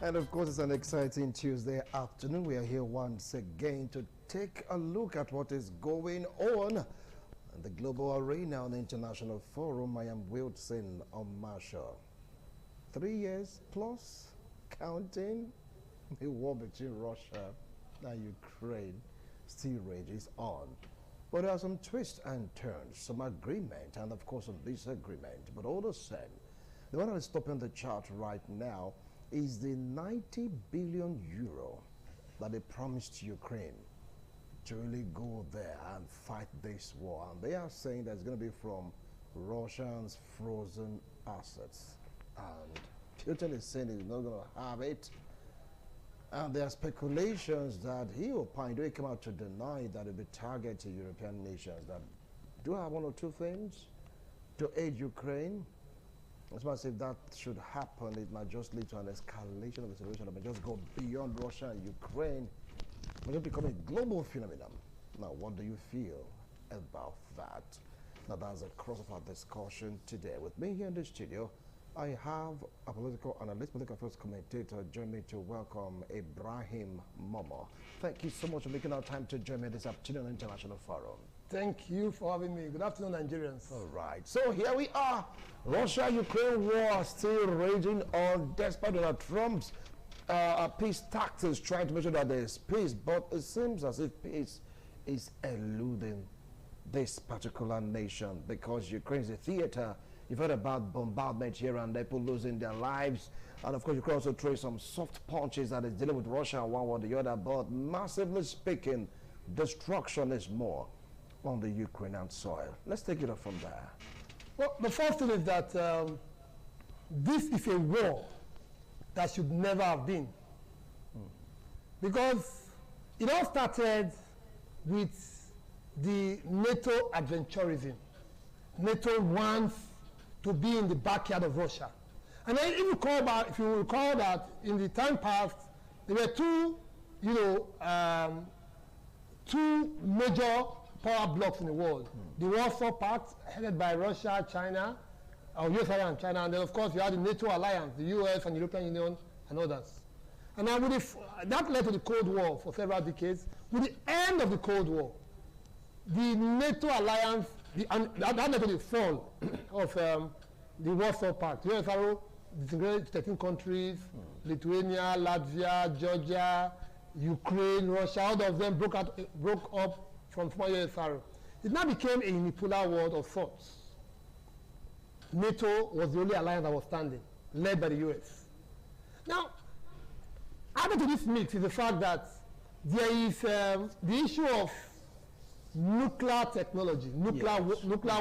And of course, it's an exciting Tuesday afternoon. We are here once again to take a look at what is going on in the global arena on the international forum. I am Wilson Omasha. 3 years plus, counting, the war between Russia and Ukraine still rages on. But there are some twists and turns, some agreement, and of course some disagreement. But all the same, the one that is topping the chart right now is the 90 billion euro that they promised Ukraine to really go there and fight this war. And they are saying that it's going to be from Russia's frozen assets. And Putin is saying he's not going to have it. And there are speculations that he opined, he came out to deny that it will be targeting European nations that do have one or two things to aid Ukraine. It's as if that should happen, it might just lead to an escalation of the situation. It might just go beyond Russia and Ukraine. It might just become a global phenomenon. Now, what do you feel about that? Now, that's the cross of our discussion today. With me here in the studio, I have a political analyst, political affairs commentator, join me to welcome Ibrahim Momo. Thank you so much for making our time to join me this afternoon on International Forum. Thank you for having me. Good afternoon, Nigerians. All right. So here we are. Russia-Ukraine war still raging on despite Donald Trump's peace tactics, trying to make sure that there is peace. But it seems as if peace is eluding this particular nation because Ukraine is a theater. You've heard about bombardment here and there, people losing their lives. And of course, you can also trace some soft punches that is dealing with Russia one or the other. But massively speaking, destruction is more on the Ukrainian soil. Let's take it up from there. Well, the first thing is that this is a war that should never have been. Because it all started with the NATO adventurism. NATO wants to be in the backyard of Russia. And then if you recall that in the time past, there were two major power blocks in the world. The Warsaw Pact, headed by Russia, China, USA and China, and then of course you had the NATO alliance, the US and European Union and others. And now that led to the Cold War for several decades. With the end of the Cold War, the NATO alliance, that led to the fall of the Warsaw Pact. USSR disintegrated 13 countries, Lithuania, Latvia, Georgia, Ukraine, Russia, all of them broke up from former USSR. It now became a unipolar world of sorts. NATO was the only alliance that was standing, led by the US. Now, added to this mix is the fact that there is the issue of nuclear technology, nuclear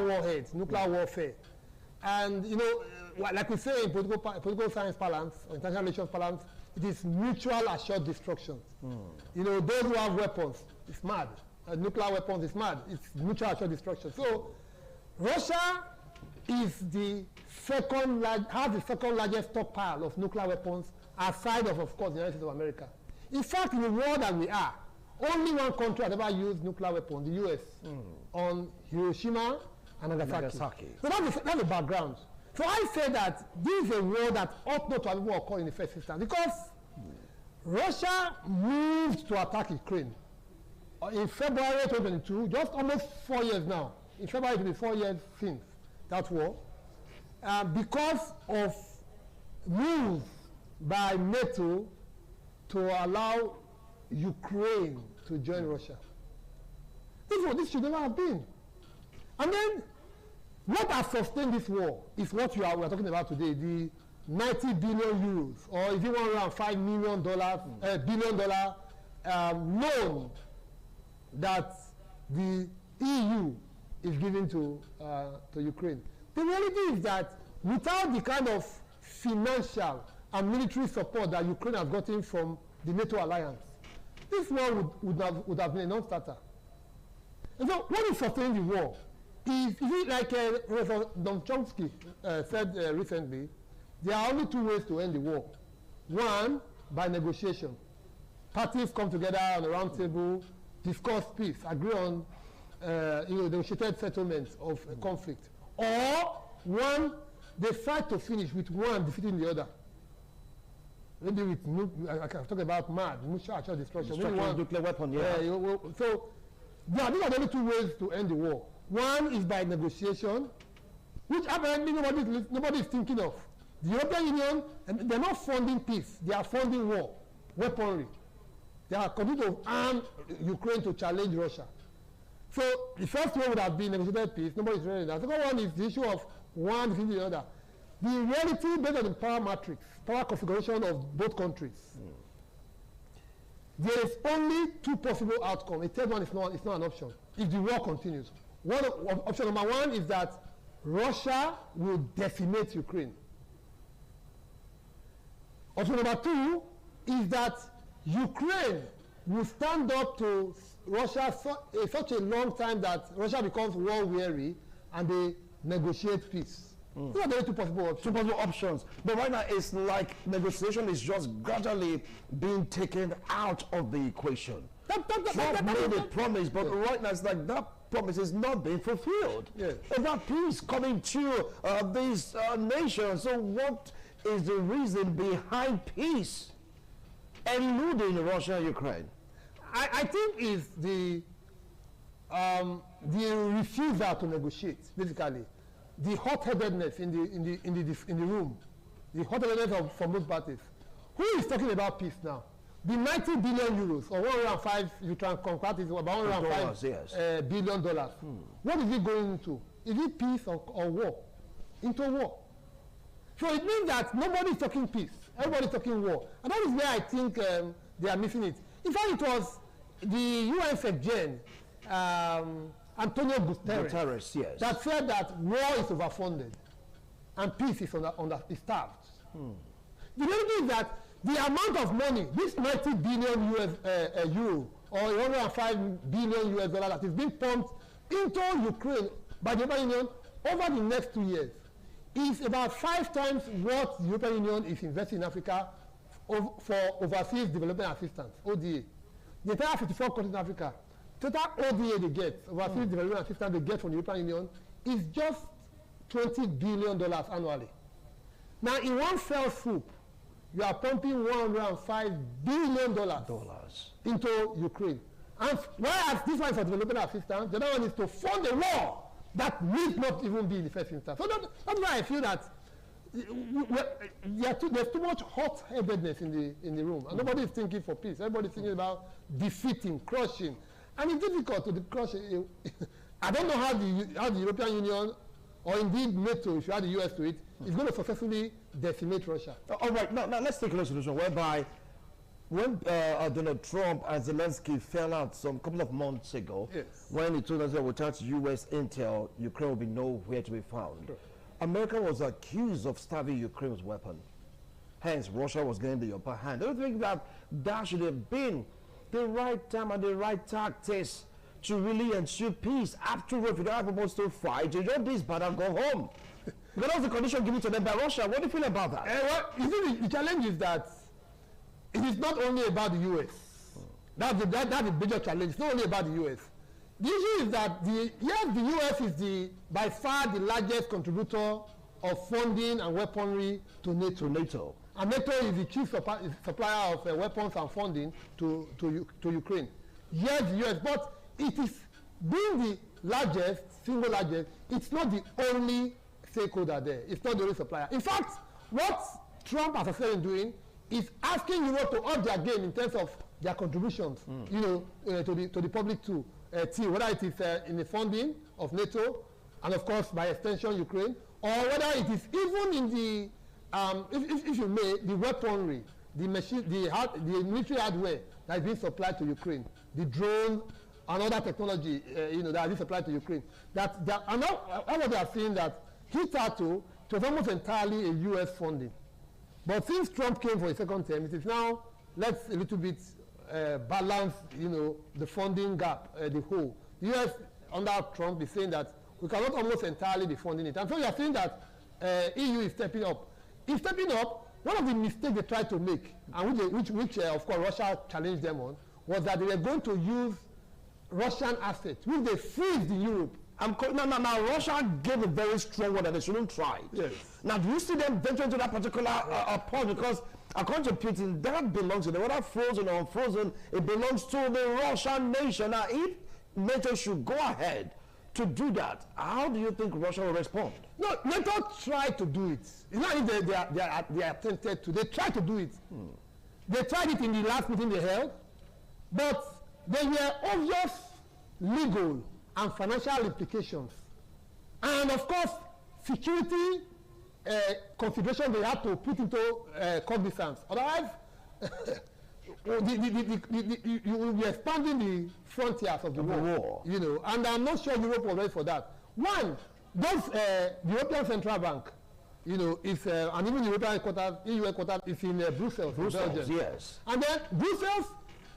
warheads, nuclear warfare. And, like we say in political science parlance, or international relations parlance, it is mutual assured destruction. Those who have weapons, it's mad. Nuclear weapons is mad. It's mutual assured destruction. So, Russia is has the second largest stockpile of nuclear weapons aside of course, the United States of America. In fact, in the world that we are, only one country has ever used nuclear weapons, the US, on Hiroshima and Nagasaki. So that's the background. So I say that this is a war that ought not to have even occurred in the first instance because Russia moved to attack Ukraine in February 2022, just almost 4 years now. In February, it will be 4 years since that war, because of moves by NATO to allow Ukraine to join Russia. This should never have been. And then, what has sustained this war is what we are talking about today, the 90 billion euros, or is it $105 billion loan that the EU is giving to Ukraine. The reality is that without the kind of financial and military support that Ukraine has gotten from the NATO alliance, this war would have been a non-starter. And so what is sustaining the war? Is it like Professor Don Chomsky said recently, there are only two ways to end the war. One, by negotiation. Parties come together on a round table, discuss peace, agree on negotiated settlements of a conflict. Or one, they fight to finish with one defeating the other. maybe with I can talk about MAD, mutual destruction. Maybe one nuclear weapon, yeah. So yeah, these are the only two ways to end the war. One is by negotiation, which apparently nobody is thinking of. The European Union, and they're not funding peace; they are funding war, weaponry. They are continuing to arm Ukraine to challenge Russia. So the first way would have been negotiated peace. Nobody is ready. The second one is the issue of one defeating the other. The reality based on the power matrix, power configuration of both countries. There is only two possible outcomes. A third one is not an option. If the war continues, option number one is that Russia will decimate Ukraine. Option number two is that Ukraine will stand up to Russia such a long time that Russia becomes war weary and they negotiate peace. These are the two possible options. Two possible options. But right now, it's like negotiation is just gradually being taken out of the equation. Trump made a promise, but right now it's like that promise is not being fulfilled. Yes. And that peace coming to these nations. So what is the reason behind peace eluding Russia and Ukraine? I think is the refusal to negotiate, basically. The hot-headedness in the room, the hot-headedness from both parties. Who is talking about peace now? The 90 billion euros, or 105, you can convert it about 105 yes. billion dollars. What is it going into? Is it peace or war? Into war. So it means that nobody is talking peace. Everybody is talking war. And that is where I think they are missing it. In fact, it was the UN Secretary Antonio Guterres yes. that said that war is overfunded and peace is is starved. The reality is that the amount of money, this 90 billion euro or 105 billion US dollar that is being pumped into Ukraine by the European Union over the next 2 years is about 5 times what the European Union is investing in Africa for overseas development assistance, ODA. The entire 54 countries in Africa, total ODA they get, overseas development assistance they get from the European Union, is just $20 billion annually. Now, in one fell swoop, you are pumping $105 billion into Ukraine. And whereas this one is for development assistance, the other one is to fund a war that need not even be in the first instance. So that's why I feel that there's too much hot-headedness in the room, and nobody is thinking for peace. Everybody is thinking about defeating, crushing, and it's difficult to crush. I don't know how the European Union, or indeed NATO, if you add the US to it, is going to successfully decimate Russia. All right, now let's take a solution whereby when Donald Trump and Zelensky fell out some couple of months ago, yes, when he told us that without US intel, Ukraine will be nowhere to be found. Sure. America was accused of starving Ukraine's weapon. Hence, Russia was getting the upper hand. I don't think that should have been the right time and the right tactics to really ensure peace. After all, if you don't have supposed to fight, you don't this bad and go home. Because that's the condition given to them by Russia. What do you feel about that? Well, you see, the challenge is that it is not only about the US. That's the major challenge. It's not only about the US. The issue is that the US is by far the largest contributor of funding and weaponry to NATO. And NATO is the chief supplier of weapons and funding to Ukraine. Yes, the US, but it is being the largest, single largest, it's not the only stakeholder there. It's not the only supplier. In fact, what Trump has started doing is asking Europe to up their game in terms of their contributions, to the public too. Whether it is in the funding of NATO, and of course by extension Ukraine, or whether it is even in the, if you may, the weaponry, the military hardware that is being supplied to Ukraine, the drone and other technology, that is being supplied to Ukraine. And now what they are saying that hitherto it was almost entirely a US funding, but since Trump came for a second term, it is now let's a little bit balance, the funding gap, the hole. The US under Trump is saying that we cannot almost entirely be funding it. And so you are saying that EU is stepping up. In stepping up, one of the mistakes they tried to make, and which of course Russia challenged them on, was that they were going to use Russian assets, which they freezed in Europe. Now, Russia gave a very strong one that they shouldn't try. Yes. Now, do you see them venture into that particular point? Because according to Putin, that belongs to them. Whether frozen or unfrozen, it belongs to the Russian nation. Now, if NATO should go ahead to do that, how do you think Russia will respond? No, NATO tried to do it. It's not if they attempted to. They tried to do it. They tried it in the last meeting they held, but there were obvious legal and financial implications. And of course, security consideration they had to put into cognizance. Otherwise, you will be expanding the frontiers of the war. You know, and I'm not sure Europe was ready for that. One, those the European Central Bank, you know, is and even the European headquarters, EU headquarters is in Brussels. Brussels, yes. And then Brussels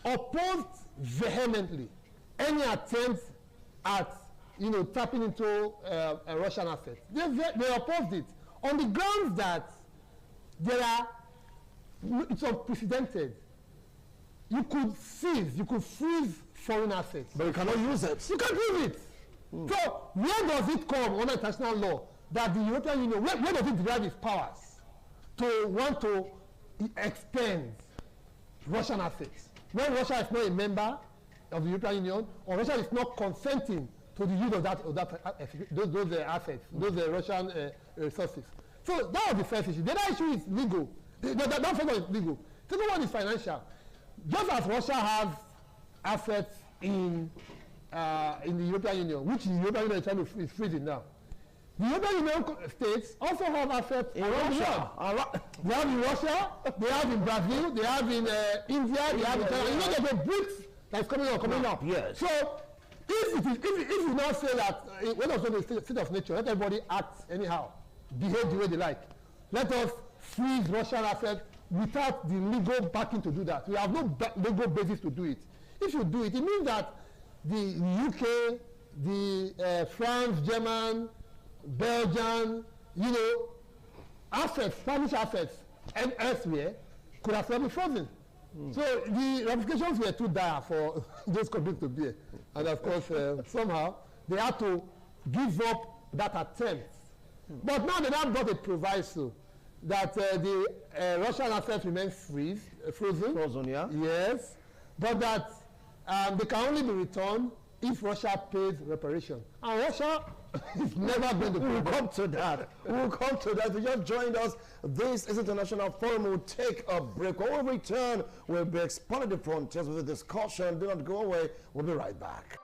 opposed vehemently any attempt at, you know, tapping into Russian assets. They opposed it on the grounds that it's unprecedented. You could freeze foreign assets. But you cannot use it. You can't use it. So where does it come under international law that the European Union, where does it derive its powers to want to expend Russian assets? When Russia is not a member of the European Union, or Russia is not consenting to the use of those assets, those Russian resources. So that was the first issue. The other issue is legal. That first one is legal. The second one is financial. Just as Russia has assets in the European Union, which the European Union is trying to is freezing now. The European Union states also have assets in Russia. They have in Russia, they have in Brazil, they have in India, they have in China. You know, there's a BRICS that's coming up. Yes. So if you now say that when also the state of nature, let everybody act anyhow, behave the way they like. Let us freeze Russian assets without the legal backing to do that. We have no legal basis to do it. If you do it, it means that the UK, the France, German, Belgian, you know, assets, Spanish assets, and elsewhere could have been frozen. So the ramifications were too dire for those countries to bear. And of course, somehow, they had to give up that attempt. But now they have got a proviso that the Russian assets remain frozen. Frozen, yeah. Yes. But that they can only be returned if Russia pays reparation. And Russia is never going to pay. We'll come to that. We'll come to that. If you just joined us, this is International Forum. We'll take a break. When we return, we'll be expanding the frontiers with a discussion. Do not go away. We'll be right back.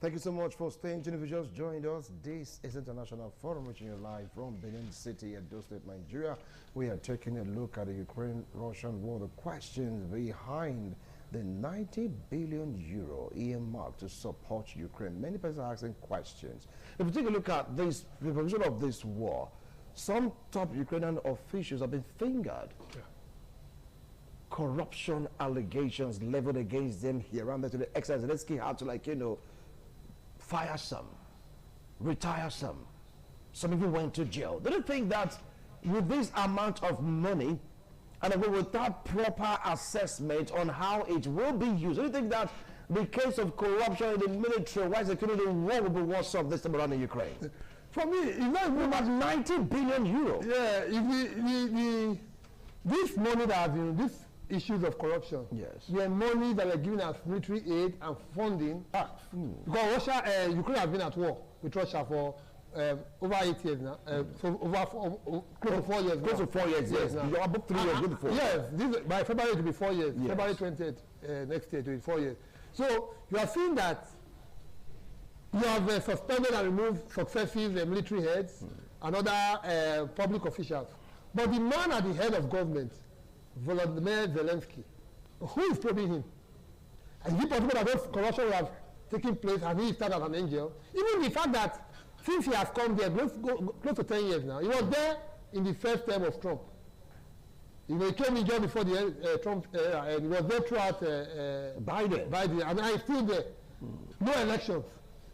Thank you so much for staying tuned. If you just joined us, this is International Forum, reaching you live from Benin City, Edo State, Nigeria. We are taking a look at the Ukraine-Russian war, the questions behind the 90 billion euro earmark to support Ukraine. Many people are asking questions. If we take a look at this, the provision of this war, some top Ukrainian officials have been fingered. Yeah. Corruption allegations leveled against them here and there, to the extent Zelensky had to, like, you know, fire some, retire some. Some even went to jail. Do you think that with this amount of money and without proper assessment on how it will be used, do you think that the case of corruption in the military, why security war will be worse off this time around in Ukraine? For me, it's not even about 90 billion euro. Yeah, if this money that has been, these issues of corruption, yes, the money that are given as military aid and funding, because Russia, Ukraine has been at war with Russia for over 8 years now, so close to 4 years. Close to 4 years, yes. Now. You're about 3 years, good 4 years. Yes, this, by February it will be 4 years. Yes. February 20th next year it will be 4 years. So you are seeing that you have suspended and removed successive military heads and other public officials. But the man at the head of government, Volodymyr Zelensky, who is probing him? And is it possible that those corruption will have taken place and he started as an angel? Even the fact that since he has come there close to 10 years now, he was there in the first term of Trump. You know, he came in just before the Trump and he was there throughout Biden, and I still there. No elections.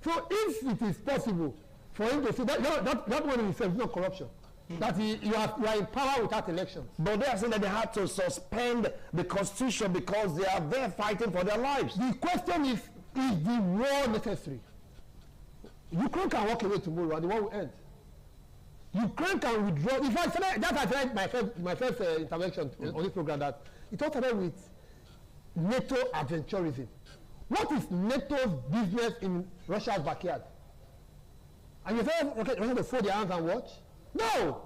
So if it is possible for him to say that one in itself is not corruption. That you are in power without elections. But they are saying that they had to suspend the constitution because they are there fighting for their lives. The question is the war necessary? Ukraine can walk away tomorrow and the war will end. Ukraine can withdraw. In fact, that's why I said my first intervention on this program, that it all started with NATO adventurism. What is NATO's business in Russia's backyard? And you say, okay, Russia to fold their hands and watch? No!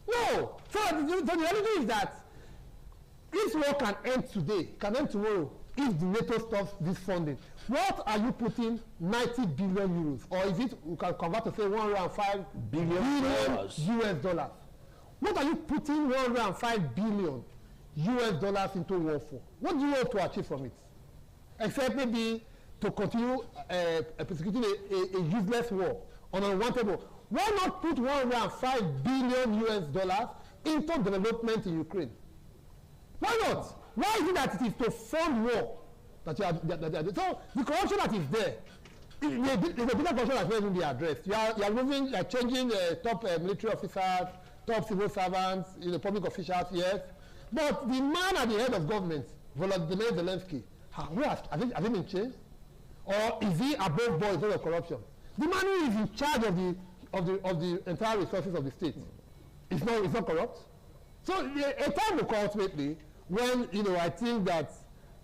No! So the reality is that this war can end today, can end tomorrow, if the NATO stops this funding. What are you putting 90 billion euros, or is it, we can convert to say 105 billion US dollars? What are you putting 105 billion US dollars into war for? What do you want to achieve from it? Except maybe to continue persecuting a useless war on an unwanted war. Why not put 105 billion US dollars into development in Ukraine? Why not? Why is it that it is to fund war that you are so the corruption that is there, there's a bigger corruption that's not even be addressed. You are moving, you are changing top military officers, top civil servants, public officials, yes. But the man at the head of government, Volodymyr Zelensky, has he been changed? Or is he above board in terms of corruption? The man who is in charge of the entire resources of the state is not corrupt. So a time will come ultimately when I think that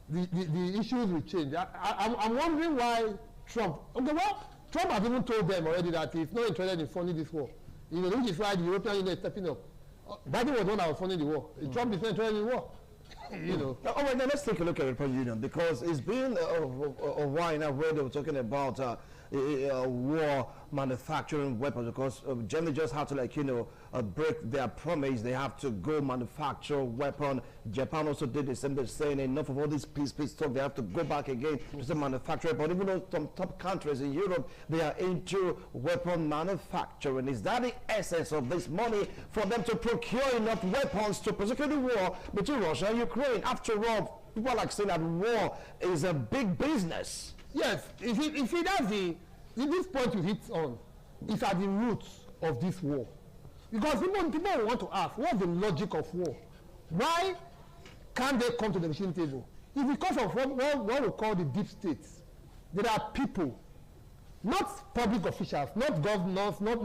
the issues will change. I'm wondering why Trump. Okay, well, Trump has even told them already that he's not interested in funding this war. Which is why the European Union is stepping up. Biden was the one that was funding the war. Trump is not interested in the war. All right, now let's take a look at the European Union, because it's been a while now where they were talking about war manufacturing weapons, because Germany just had to break their promise. They have to go manufacture weapon. Japan also did the same. They're saying enough of all this peace talk. They have to go back again to manufacture. But even though some top countries in Europe, they are into weapon manufacturing. Is that the essence of this money for them to procure enough weapons to prosecute the war between Russia and Ukraine? After all, people are saying that war is a big business. Yes, you see that's this point you hit on is at the roots of this war. Because people want to ask, what's the logic of war? Why can't they come to the negotiating table? It's because of what we call the deep states. There are people, not public officials, not governors, not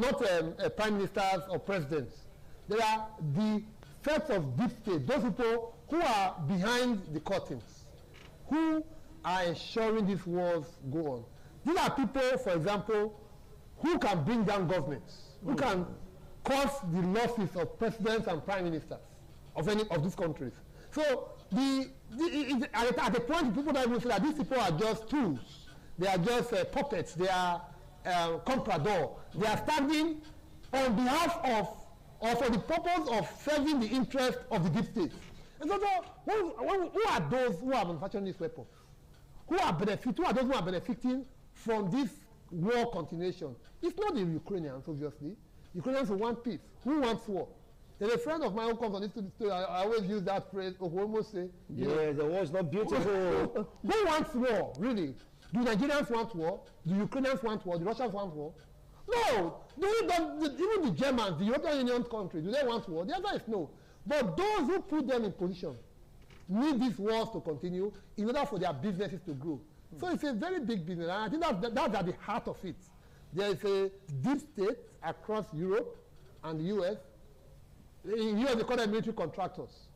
prime ministers or presidents. There are the sets of deep state, those people who are behind the curtains, who are ensuring these wars go on. These are people, for example, who can bring down governments, who can cause the losses of presidents and prime ministers of any of these countries. So at the point, people don't even say that these people are just tools. They are just puppets. They are comprador. They are standing on behalf of, or for the purpose of serving the interest of the deep state. And so who are those who are manufacturing these weapons? Who are those who are benefiting from this war continuation? It's not the Ukrainians, obviously. Ukrainians want peace. Who wants war? There's a friend of mine who comes on this story. I always use that phrase. Almost say, yeah, the war is not beautiful. Who wants war, really? Do Nigerians want war? Do Ukrainians want war? Do Russians want war? No. Even the Germans, the European Union countries, do they want war? The answer is no. But those who put them in position need these wars to continue in order for their businesses to grow. So it's a very big business, and I think that's at the heart of it. There is a deep state across Europe and the US. In the US, they call them military contractors.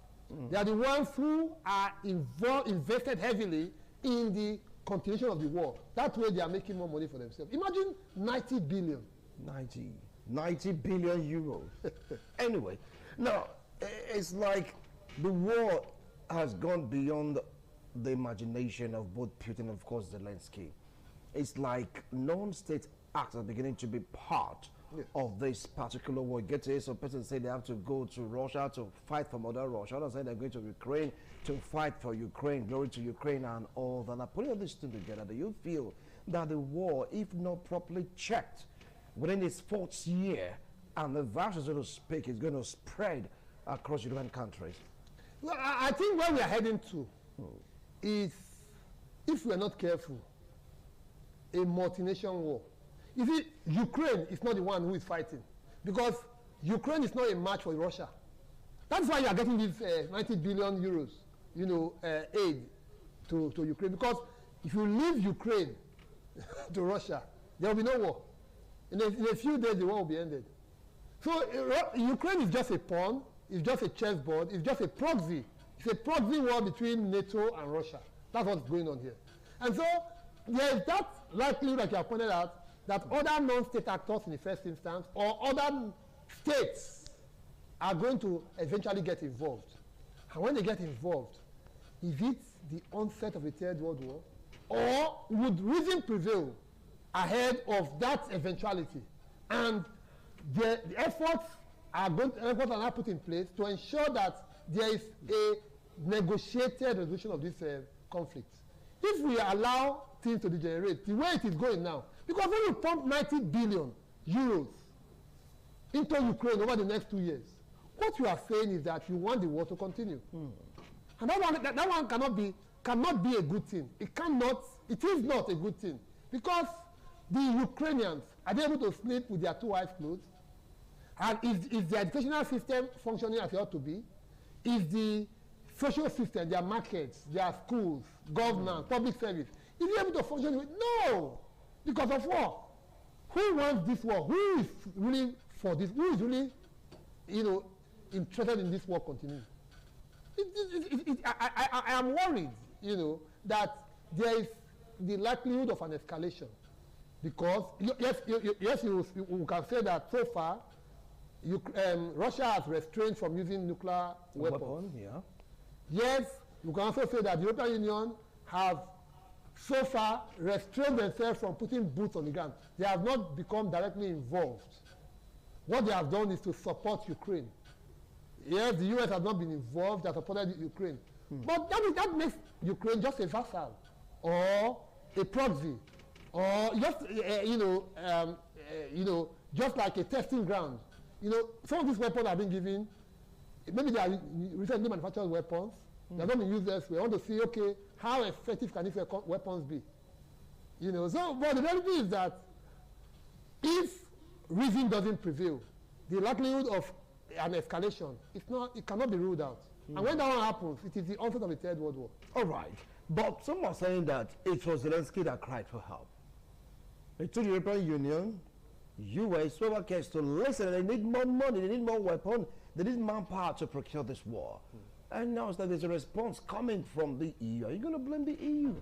They are the ones who are invested heavily in the continuation of the war. That way they are making more money for themselves. Imagine 90 billion. 90 billion euros. Anyway, now, it's like the war has gone beyond the imagination of both Putin and, of course, Zelensky. It's like non-state actors are beginning to be part of this particular war. Get to some persons say they have to go to Russia to fight for Mother Russia. Others say they're going to Ukraine to fight for Ukraine, glory to Ukraine and all that. Now, putting all this thing together, do you feel that the war, if not properly checked within its fourth year, and the virus, so to speak, is going to spread across European countries? Well, I think where we are heading to is, if we are not careful, a multinational war. You see, Ukraine is not the one who is fighting, because Ukraine is not a match for Russia. That's why you are getting these 90 billion euros, aid to Ukraine. Because if you leave Ukraine to Russia, there will be no war. In a few days, the war will be ended. So Ukraine is just a pawn, it's just a chessboard, it's just a proxy. It's a proxy war between NATO and Russia. That's what's going on here. And so there is that likelihood that you have pointed out that other non-state actors in the first instance or other states are going to eventually get involved. And when they get involved, is it the onset of the Third World War? Or would reason prevail ahead of that eventuality? And the efforts are now put in place to ensure that there is a negotiated resolution of this conflict. If we allow things to degenerate the way it is going now, because when you pump 90 billion euros into Ukraine over the next 2 years, what you are saying is that you want the war to continue. And that one cannot be a good thing. It is not a good thing. Because the Ukrainians, are they able to sleep with their 2 eyes closed? And is the educational system functioning as it ought to be? Is the social system, their markets, their schools, government, public service, is it able to function? No! Because of war. Who wants this war? Who is really for this? Who is really, interested in this war continuing? I am worried, that there is the likelihood of an escalation. Because, yes, you can say that so far, Russia has restrained from using nuclear weapons. Yeah. Yes, you can also say that the European Union have so far restrained themselves from putting boots on the ground. They have not become directly involved. What they have done is to support Ukraine. Yes, the US has not been involved, they have supported Ukraine. But that makes Ukraine just a vassal or a proxy or just, just like a testing ground. Some of these weapons have been given, maybe they are recently manufactured weapons. They're not being used elsewhere. We want to see, okay, how effective can these weapons be? But the reality is that if reason doesn't prevail, the likelihood of an escalation, it cannot be ruled out. And when that one happens, it is the onset of the Third World War. All right. But some are saying that it was Zelensky that cried for help. It took the European Union, US, whoever cares to listen. They need more money, they need more weapons, they need manpower to procure this war. And now that there's a response coming from the EU. Are you going to blame the EU?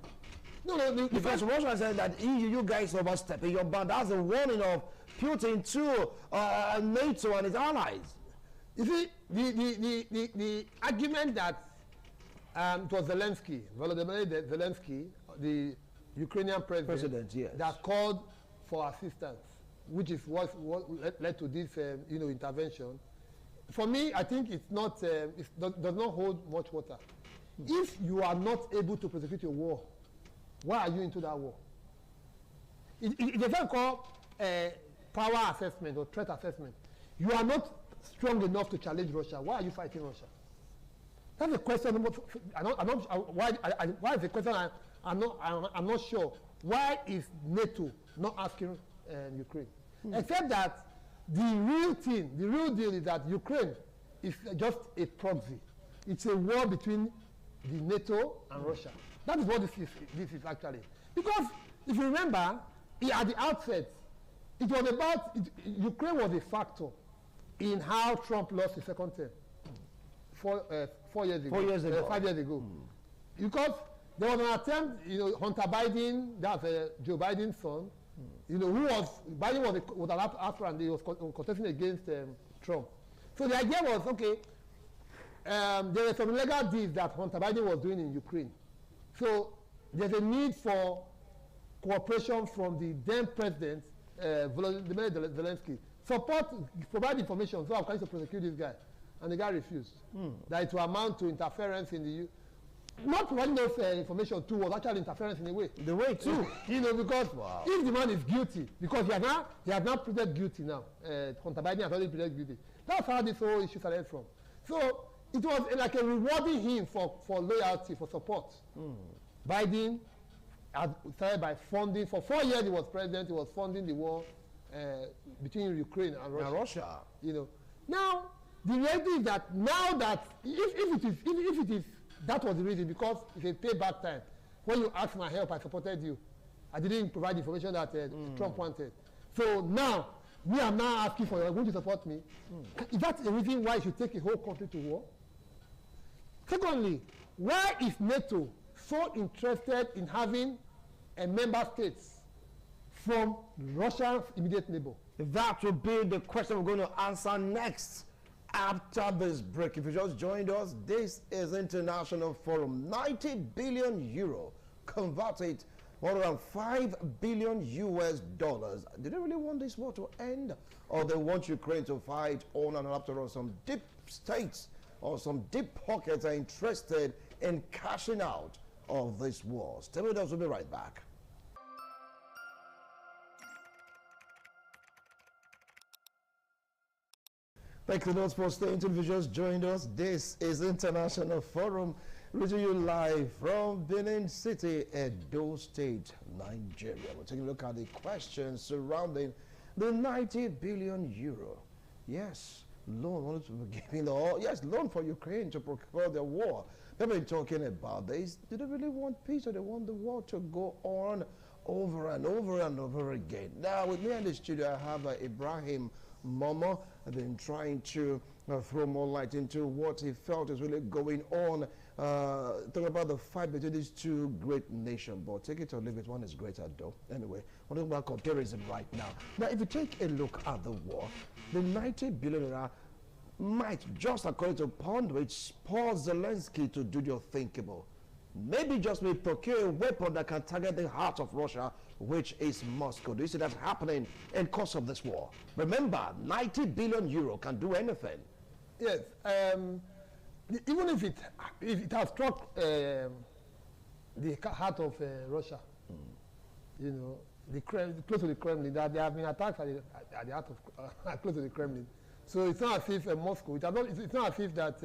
No. Because Russia said that EU, you guys overstepping your bound. That's a warning of Putin to NATO and its allies. You see, the argument that it was Zelensky, Volodymyr Zelensky, the Ukrainian president yes, that called for assistance, which is what led to this intervention. For me, I think it's not, does not hold much water. If you are not able to prosecute a war, why are you into that war? It doesn't call power assessment or threat assessment. You are not strong enough to challenge Russia. Why are you fighting Russia? That's a question. Why is the question? I'm not sure. Why is NATO not asking Ukraine? Except that the real deal is that Ukraine is just a proxy. It's a war between the NATO and Russia. That is what this is actually. Because if you remember, at the outset, it was about Ukraine was a factor in how Trump lost his second term 4 years ago. 4 years ago. 5 years ago. Because there was an attempt, Hunter Biden, that's Joe Biden's son, Biden was an aspirant, he was contesting against Trump. So the idea was, okay, there were some illegal deeds that Hunter Biden was doing in Ukraine. So there's a need for cooperation from the then president, Volodymyr Zelensky. Provide information so I'm trying to prosecute this guy. And the guy refused. That it will amount to interference in the not providing those information too was actually interference in a way. The way too. Because if the man is guilty, because he has now pleaded guilty now. Hunter Biden has already pleaded guilty. That's how this whole issue started from. So it was like a rewarding him for loyalty, for support. Biden had started by funding, for 4 years he was president, he was funding the war between Ukraine and Russia. Now, the reality is that now that, if it is, that was the reason, because it's a payback time. When you asked my help, I supported you. I didn't provide information that Trump wanted. So now, me, I'm now asking for you, going to support me. Is that a reason why you should take a whole country to war? Secondly, why is NATO so interested in having a member states from Russia's immediate neighbor? That will be the question we're going to answer next after this break. If you just joined us, this is International Forum. 90 billion euro converted more than $5 billion US. Do they really want this war to end? Or they want Ukraine to fight on, and after all, some deep states or some deep pockets are interested in cashing out of this war? Stay with us, we'll be right back. Thank you for staying tuned. If you just joined us, this is International Forum, reaching you live from Benin City, Edo State, Nigeria. We're taking a look at the questions surrounding the 90 billion euro. Yes, loan loan for Ukraine to procure the war. They've been talking about this. Do they really want peace, or they want the war to go on over and over and over again? Now, with me in the studio, I have Ibrahim Momo. I've been trying to throw more light into what he felt is really going on, talking about the fight between these two great nations. But take it or leave it, one is greater though. Anyway, we're talking about comparison right now. Now, if you take a look at the war, the 90 billion might, just according to Pundit, spur Zelensky to do the unthinkable. Maybe just may procure a weapon that can target the heart of Russia, which is Moscow. Do you see that happening in course of this war? Remember, 90 billion euro can do anything. Yes. Even if it has struck the heart of Russia, you know, close to the Kremlin, that there have been attacks at the heart of close to the Kremlin. So it's not as if Moscow, it's not as if that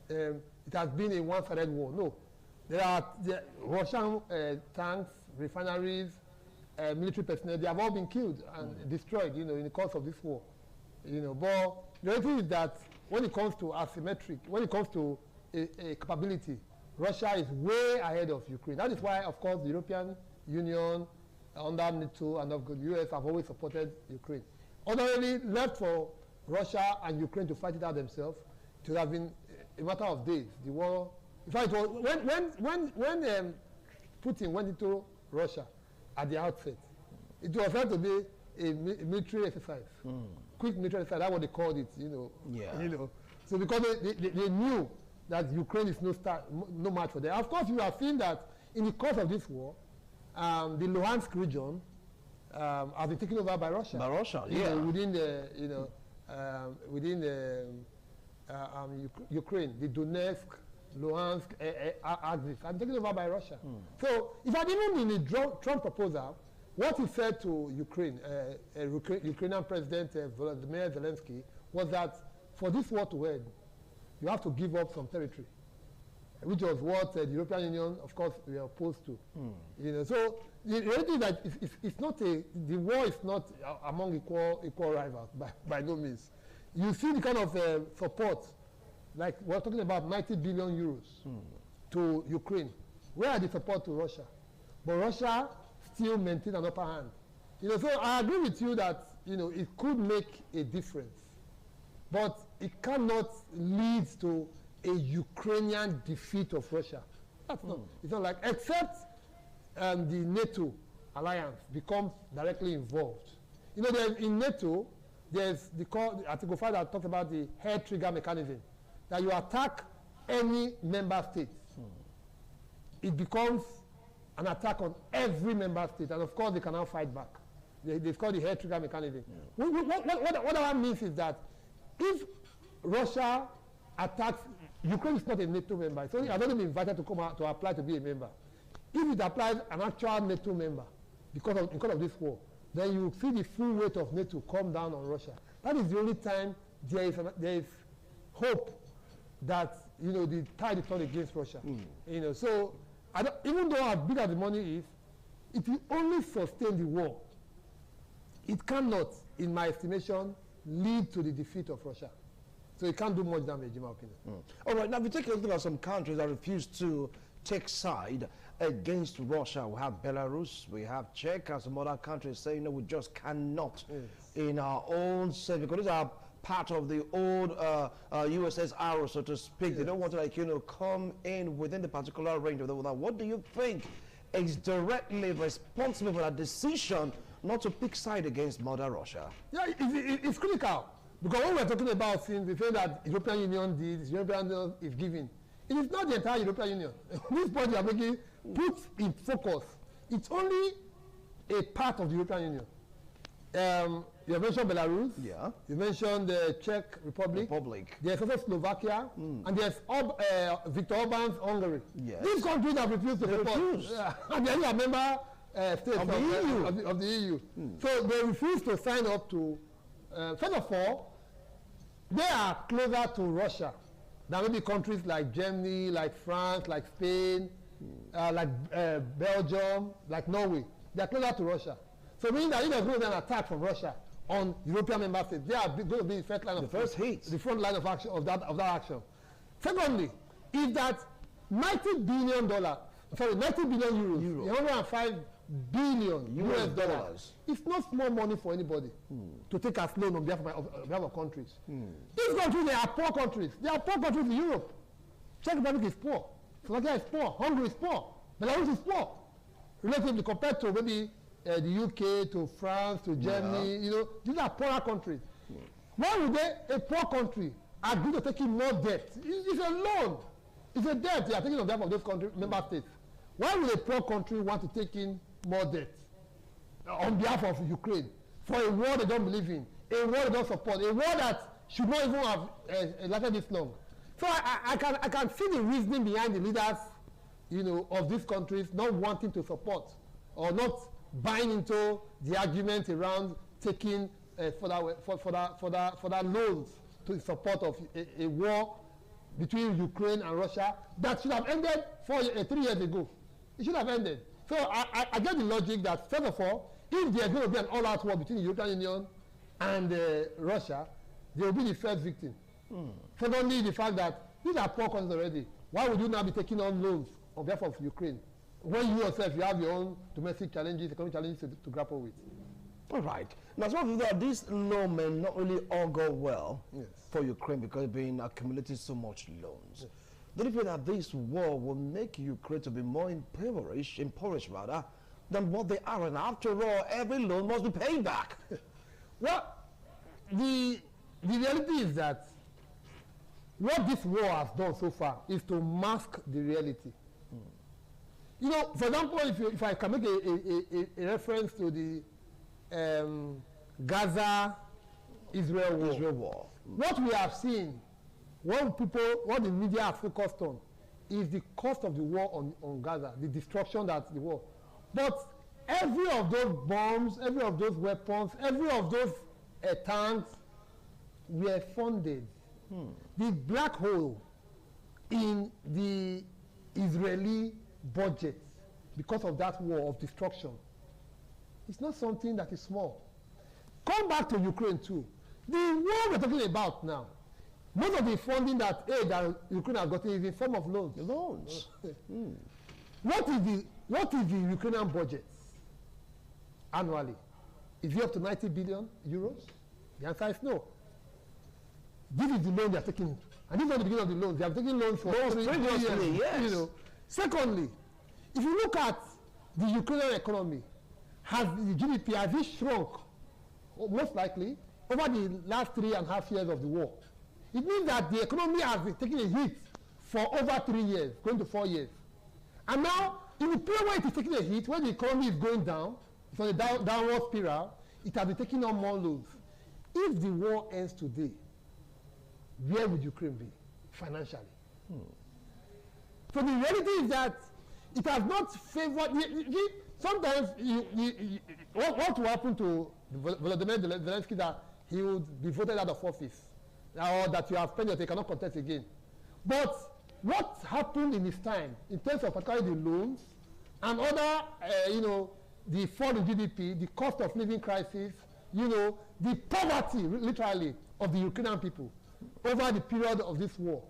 it has been a one-sided war. No. There are Russian tanks, refineries, military personnel. They have all been killed and destroyed, you know, in the course of this war. You know, but the reality is that when it comes to asymmetric, when it comes to a capability, Russia is way ahead of Ukraine. That is why, of course, the European Union, under NATO and of the US, have always supported Ukraine. Ordinarily, left for Russia and Ukraine to fight it out themselves, it would have been a matter of days. The war. In fact, when Putin went into Russia at the outset, it was meant to be a military exercise, quick military exercise. That's what they called it, you know. Yeah. You know, so because they knew that Ukraine is no match for them. Of course, you have seen that in the course of this war, the Luhansk region has been taken over by Russia. By Russia, yeah. Within Ukraine, the Donetsk, Luhansk axis, and taken over by Russia. So, if I didn't in the Trump proposal, what he said to Ukraine, Ukrainian President Volodymyr Zelensky, was that for this war to end, you have to give up some territory, which was what the European Union, of course, we are opposed to. You know, so the reality is that it's not the war is not among equal rivals by no means. You see the kind of support. Like we're talking about 90 billion euros to Ukraine. Where are the support to Russia? But Russia still maintains an upper hand. You know, so I agree with you that, you know, it could make a difference, but it cannot lead to a Ukrainian defeat of Russia. That's not. It's not like, except the NATO alliance becomes directly involved. You know, in NATO, there's Article 5 that talks about the hair trigger mechanism. That you attack any member state, it becomes an attack on every member state, and of course they can now fight back. It's called the hair trigger mechanism. What that means is that if Russia attacks, Ukraine is not a NATO member, so it has not been invited to come out to apply to be a member. If it applies an actual NATO member because of this war, then you see the full weight of NATO come down on Russia. That is the only time there is hope that, you know, the tide is turned against Russia. You know, so even though as big as the money is, it will only sustain the war. It cannot, in my estimation, lead to the defeat of Russia. So it can't do much damage, in my opinion. All right, now if you take a look at some countries that refuse to take side, against Russia. We have Belarus, we have Czech, and some other countries saying, no, we just cannot in our own self, because these are part of the old USS Arrow, so to speak. Yes. They don't want to, like, come in within the particular range of the water. What do you think is directly responsible for that decision not to pick side against Mother Russia? Yeah, it's critical. Because what we're talking about, since the thing that European Union did, European Union is giving, it is not the entire European Union. This point you are making puts in focus. It's only a part of the European Union. You mentioned Belarus. Yeah. You mentioned the Czech Republic. There's also Slovakia. And there's Viktor Orban's Hungary. Yes. These countries have refused to support. Yeah. And then you are member states of the EU. So they refuse to sign up to. First of all, they are closer to Russia than maybe countries like Germany, like France, like Spain, like Belgium, like Norway. They are closer to Russia. So meaning that if there's going to be an attack from Russia on European member states, they are going to be the first line of the front line of action of that action. Secondly, is that $90 billion euros, 105 billion US dollars. It's not small money for anybody to take as loan on behalf of countries. These countries, they are poor countries. They are poor countries in Europe. Czech Republic is poor. Slovakia is poor. Hungary is poor. Belarus is poor. Relatively compared to maybe the UK, to France, to Germany, these are poorer countries. Why would a poor country agree to taking more debt? It's a loan. It's a debt they are taking on behalf of those country member states. Why would a poor country want to take in more debt on behalf of Ukraine for a war they don't believe in, a war they don't support, a war that should not even have lasted this long? So I can see the reasoning behind the leaders, of these countries not wanting to support or not buying into the argument around taking for that loans to support of a war between Ukraine and Russia that should have ended 3 years ago. It should have ended. So I get the logic that, first of all, if there's going to be an all-out war between the European Union and Russia, they will be the first victim. Secondly, the fact that these are poor countries already. Why would you now be taking on loans on behalf of Ukraine when you yourself, you have your own domestic challenges, economic challenges to grapple with? All right. Now, some of that, this law may not really all go well for Ukraine because it's been accumulating so much loans. Yes. Do you feel that this war will make Ukraine to be more impoverished than what they are? And after all, every loan must be paid back. Well, the reality is that what this war has done so far is to mask the reality. For example, if I can make a reference to the Gaza-Israel war. What we have seen, what the media are focused on, is the cost of the war on Gaza, the destruction that the war. But every of those bombs, every of those weapons, every of those tanks were funded. The black hole in the Israeli budget because of that war of destruction, it's not something that is small. Come back to Ukraine too. The war we're talking about now, most of the funding that Ukraine has gotten is in form of loans. What is the Ukrainian budget annually? Is it up to 90 billion euros? The answer is no. This is the loan they are taking. And this is not the beginning of the loans. They are taking loans for 3 years. Yes. Secondly, if you look at the Ukrainian economy, has the GDP, has it shrunk? Most likely, over the last 3.5 years of the war. It means that the economy has been taking a hit for over 3 years, going to 4 years. And now, in the period where it is taking a hit, when the economy is going down, it's on a downward spiral, it has been taking on more loans. If the war ends today, where would Ukraine be financially? So the reality is that it has not favored. Sometimes what will happen to Volodymyr Zelensky that he would be voted out of office, or that you have spent your time, cannot contest again. But what happened in his time, in terms of particularly the loans and other, the fall in GDP, the cost of living crisis, the poverty, literally, of the Ukrainian people over the period of this war,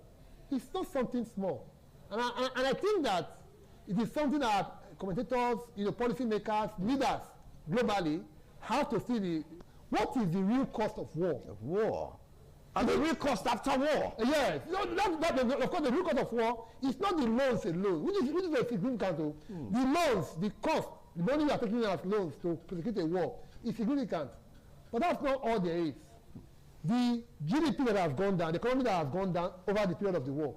it's not something small. And I think that it is something that commentators, policymakers, leaders globally have to see what is the real cost of war. War. And the real cost after war. Yes. Of course, the real cost of war is not the loans alone, which is a significant. The loans, the cost, the money you are taking as loans to prosecute a war is significant. But that's not all there is. The GDP that has gone down, the economy that has gone down over the period of the war,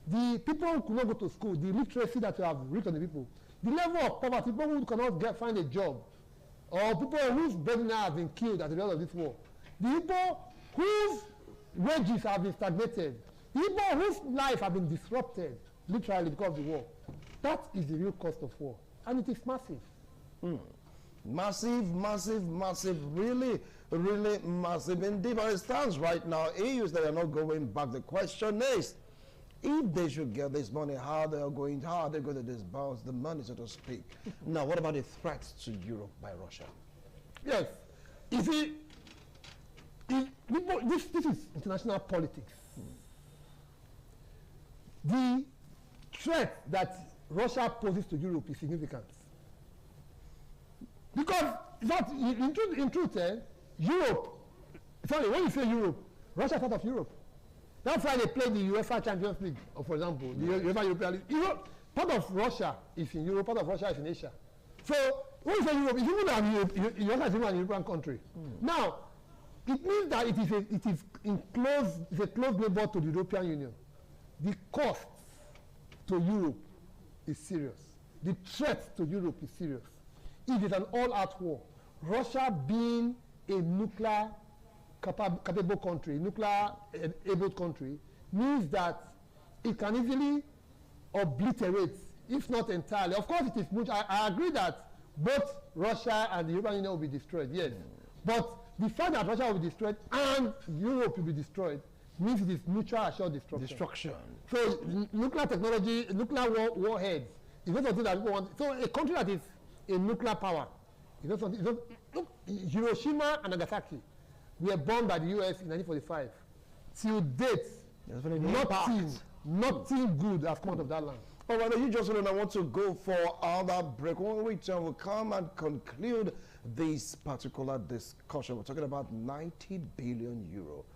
the people who could not go to school, the literacy that you have reached on the people, the level of poverty, people who cannot find a job, or people whose breadwinner has been killed at the result of this war, the people whose wages have been stagnated, the people whose life have been disrupted, literally because of the war. That is the real cost of war, and it is massive. Massive, massive, massive, really, really massive indeed. But it stands right now, EUs that are not going back. The question is, if they should get this money, how are they going to disburse the money, so to speak? Now, what about the threats to Europe by Russia? Yes. You see, this is international politics. The threat that Russia poses to Europe is significant. Because in truth, Europe, sorry, when you say Europe, Russia is part of Europe. That's why they play the UEFA Champions League, for example, the UEFA European League. Europe, part of Russia is in Europe, part of Russia is in Asia. So when you say Europe, it's even Russia is even an European country. Now, it means that it is a close neighbor to the European Union. The cost to Europe is serious. The threat to Europe is serious. It is an all-out war. Russia being a nuclear capable country, nuclear-able country, means that it can easily obliterate, if not entirely. Of course, it is much. I agree that both Russia and the European Union will be destroyed, yes. But the fact that Russia will be destroyed and Europe will be destroyed means it is mutual assured destruction. So nuclear technology, nuclear warheads, is not something that people want. So a country that is a nuclear power, is not something. Look, Hiroshima and Nagasaki were bombed by the US in 1945. Till date, nothing good has come out of that land. All right, you just want to go for another break. When we return, we'll come and conclude this particular discussion. We're talking about 90 billion euro.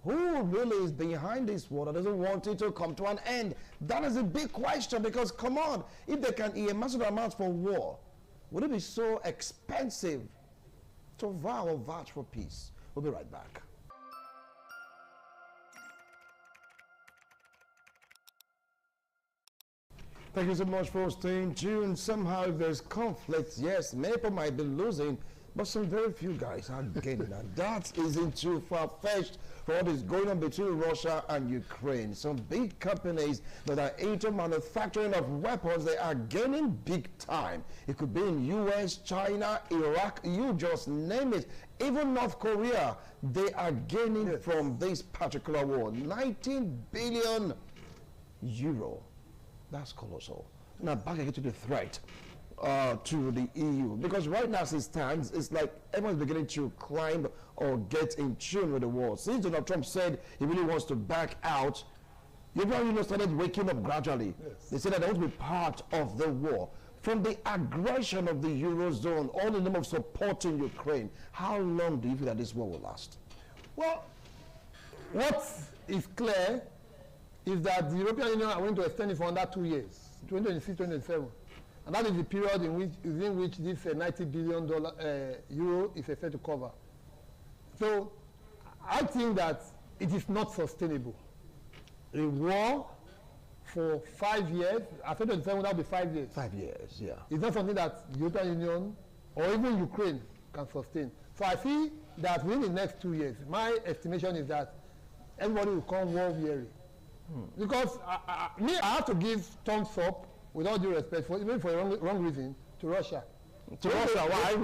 Who really is behind this war that doesn't want it to come to an end? That is a big question, because, come on, if they can eat a massive amount for war, would it be so expensive to vow or vouch for peace? We'll be right back. Thank you so much for staying tuned. Somehow, if there's conflict, yes, Maple might be losing, but some very few guys are gaining. And that isn't too far-fetched for what is going on between Russia and Ukraine. Some big companies that are into manufacturing of weapons, they are gaining big time. It could be in US, China, Iraq, you just name it. Even North Korea, they are gaining from this particular war. 19 billion euro. That's colossal. Now back again to the threat to the EU, because right now as it stands, it's like everyone's beginning to climb or get in tune with the war. Since Donald Trump said he really wants to back out, the European Union started waking up gradually. They said that they want to be part of the war. From the aggression of the Eurozone, all in the name of supporting Ukraine, how long do you feel that this war will last? Well, what is clear is that the European Union are going to extend it for another 2 years, 2026, 2027. And that is the period in which this $90 billion euro is expected to cover. So I think that it is not sustainable. A war for 5 years, after 2027, that will be 5 years. 5 years, yeah. It's not something that the European Union or even Ukraine can sustain. So I see that within the next 2 years, my estimation is that everybody will come war weary. Because I have to give thumbs up, with all due respect, even for a wrong reason, to Russia. To Russia, why?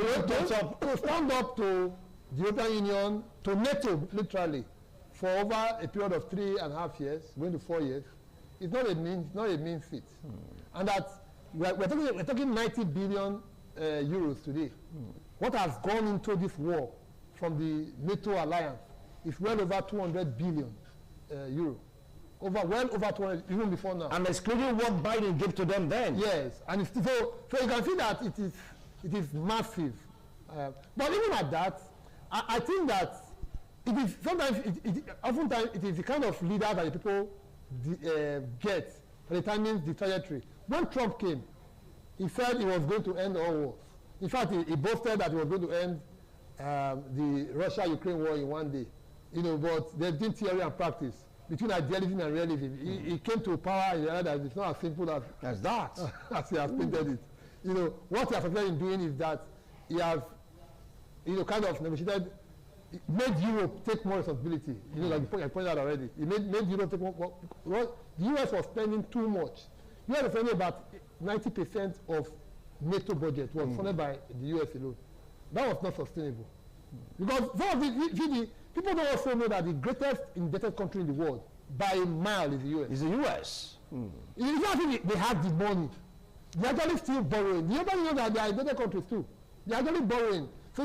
To stand up to the European Union, to NATO, literally, for over a period of 3.5 years, going to 4 years, it's not a mean feat. And that we're talking 90 billion euros today. What has gone into this war from the NATO alliance is well over 200 billion euro. well over 200, even before now. And excluding what Biden gave to them then. Yes, and it's, so you can see that it is massive. But even at that, I think that it is sometimes, oftentimes it is the kind of leader that the people get that determines the trajectory. When Trump came, he said he was going to end all wars. In fact, he boasted that he was going to end the Russia-Ukraine war in one day. But there's been theory and practice between idealism and realism. He came to power and realized that it's not as simple as that, as he has painted it. What he has succeeded in doing is that he has, kind of negotiated, made Europe take more responsibility. Like I pointed out already. He made Europe take more. The US was spending too much. The US was spending about 90% of NATO budget was funded by the US alone. That was not sustainable. Because some of the people don't also know that the greatest indebted country in the world, by a mile, is the US. Is the US. It's not that they have the money. They're actually still borrowing. You don't know that they are indebted countries too. They're actually borrowing. So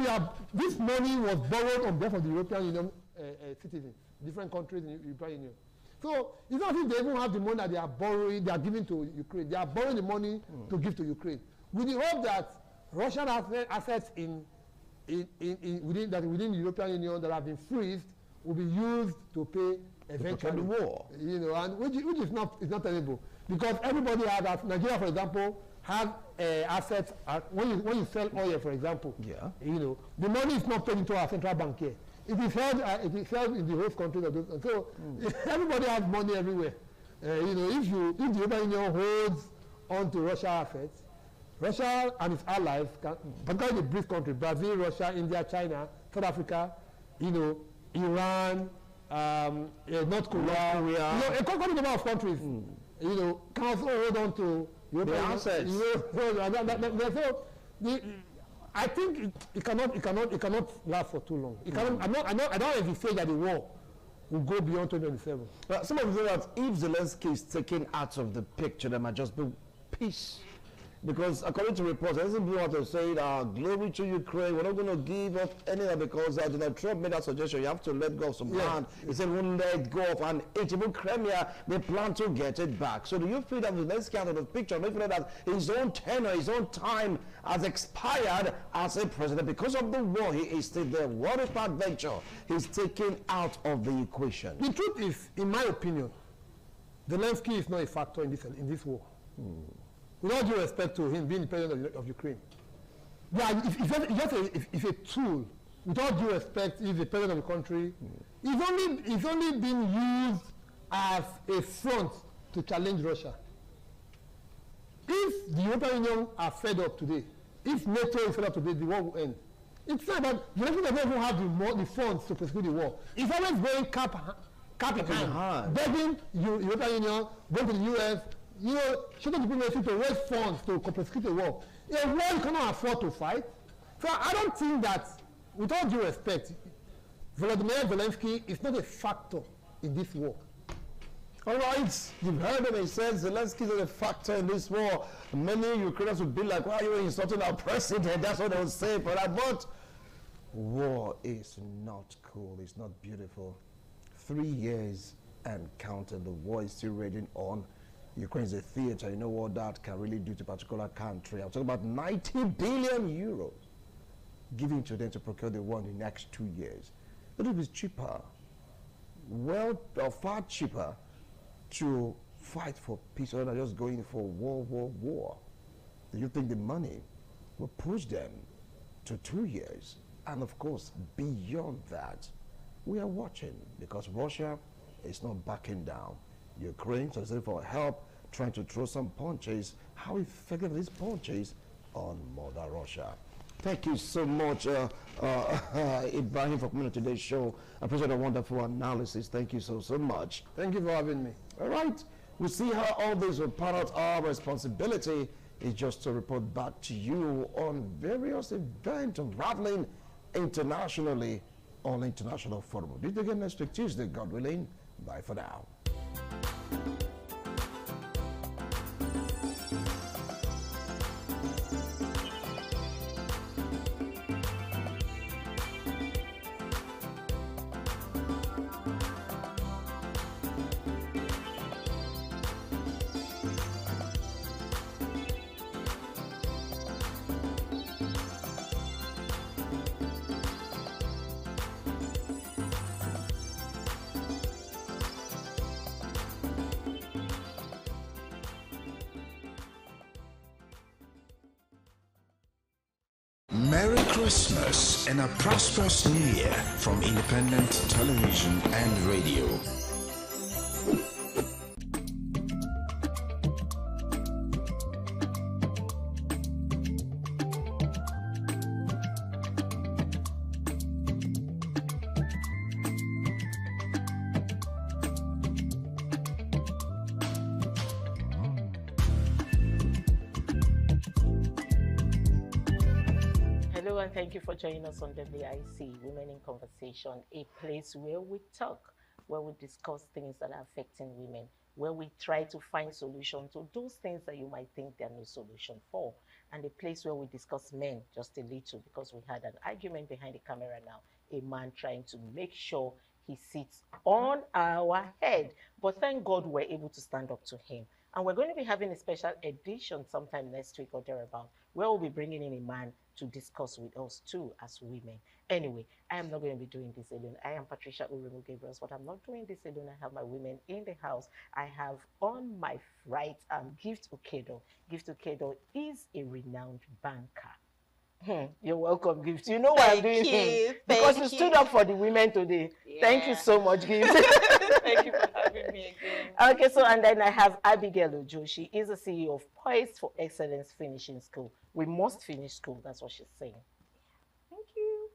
this money was borrowed on behalf of the European Union citizens, different countries in the European Union. So it's not as if they even have the money that they are borrowing, they are giving to Ukraine. They are borrowing the money to give to Ukraine. With the hope that Russian assets within the European Union that have been freezed will be used to pay eventually the war. And which is not tenable, because everybody has, Nigeria, for example, have assets. When you sell oil, for example, the money is not paid into our central bank here. It is held in the host country. So everybody has money everywhere. If the European Union holds on to Russia assets, Russia and its allies, particularly the BRICS countries, Brazil, Russia, India, China, South Africa, Iran, North Korea, a concrete number of countries, can also hold on to European assets. I think it cannot last for too long. I don't envisage that the war will go beyond 2027. Well, some of you know that if Zelensky is taken out of the picture, there might just be peace. Because according to reports, there isn't people to say glory to Ukraine, we're not going to give up anything, because Donald Trump made that suggestion, you have to let go of some land. He said, we won't let go of an even Crimea, they plan to get it back. So do you feel that Zelensky out of the picture, do you feel that his own tenure, his own time has expired as a president? Because of the war, he is still there. What if adventure he's taken out of the equation? The truth is, in my opinion, Zelensky is not a factor in this war. With all due respect to him being the president of Ukraine. It's a tool. With all due respect, he's the president of the country. It's only been used as a front to challenge Russia. If the European Union are fed up today, if NATO is fed up today, the war will end. It's not that the European Union doesn't have the funds to prosecute the war. It's always going cap in hand, begging European Union, going to the US, shouldn't diplomacy to raise funds to prosecute the war. A war you cannot afford to fight. So I don't think that, with all due respect, Volodymyr Zelensky is not a factor in this war. All right, you've heard him. He says Zelensky is a factor in this war. Many Ukrainians would be like, why are you insulting our president? That's what they would say for that. But war is not cool. It's not beautiful. 3 years and counting. The war is still raging on. Ukraine is a theater. You know what that can really do to a particular country. I'm talking about 90 billion euros giving to them to procure the war in the next 2 years. It would be cheaper, far cheaper to fight for peace rather than just going for war. Do you think the money will push them to 2 years? And of course, beyond that, we are watching, because Russia is not backing down. Ukraine is for help, trying to throw some punches. How effective are these punches on Mother Russia? Thank you so much, Ibrahim, for coming on today's show. I appreciate a wonderful analysis. Thank you so much. Thank you for having me. All right. We'll see how all this will pan out. Our responsibility is just to report back to you on various events unraveling internationally on International Forum. Meet again next week, Tuesday, God willing. Bye for now. Merry Christmas and a prosperous New Year from Independent Television and Radio. Hello and thank you for joining us on WIC, Women in Conversation, a place where we talk, where we discuss things that are affecting women, where we try to find solutions to those things that you might think there are no solution for, and a place where we discuss men just a little, because we had an argument behind the camera now, a man trying to make sure he sits on our head. But thank God we're able to stand up to him. And we're going to be having a special edition sometime next week or thereabout, where we'll be bringing in a man to discuss with us too as women. Anyway, I am not going to be doing this alone. I am Patricia Uremu Gabriels, but I'm not doing this alone. I have my women in the house. I have on my right Gift Okedo. Gift Okedo is a renowned banker. You're welcome, Gift. You know why I'm doing you. because Thank you stood up for the women today. Yeah. Thank you so much, Gift. Thank you for having me again. Okay, so and then I have Abigail Ojo. She is the CEO of Poised for Excellence Finishing School. We must finish school, that's what she's saying. Thank you.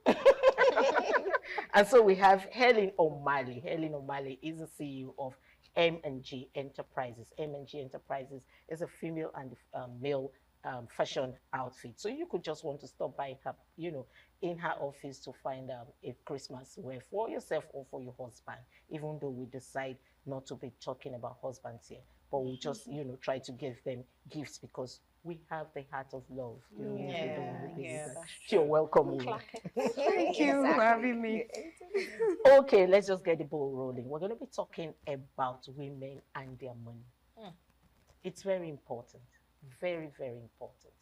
And so we have Helen O'Malley. Helen O'Malley is the CEO of M&G Enterprises. M&G Enterprises is a female and male fashion outfit. So you could just want to stop by her, in her office to find a Christmas wear for yourself or for your husband, even though we decide not to be talking about husbands here, but we'll just, try to give them gifts because we have the heart of love. You're welcome. Thank you for having me. Okay, let's just get the ball rolling. We're going to be talking about women and their money. It's very important. Very, very important.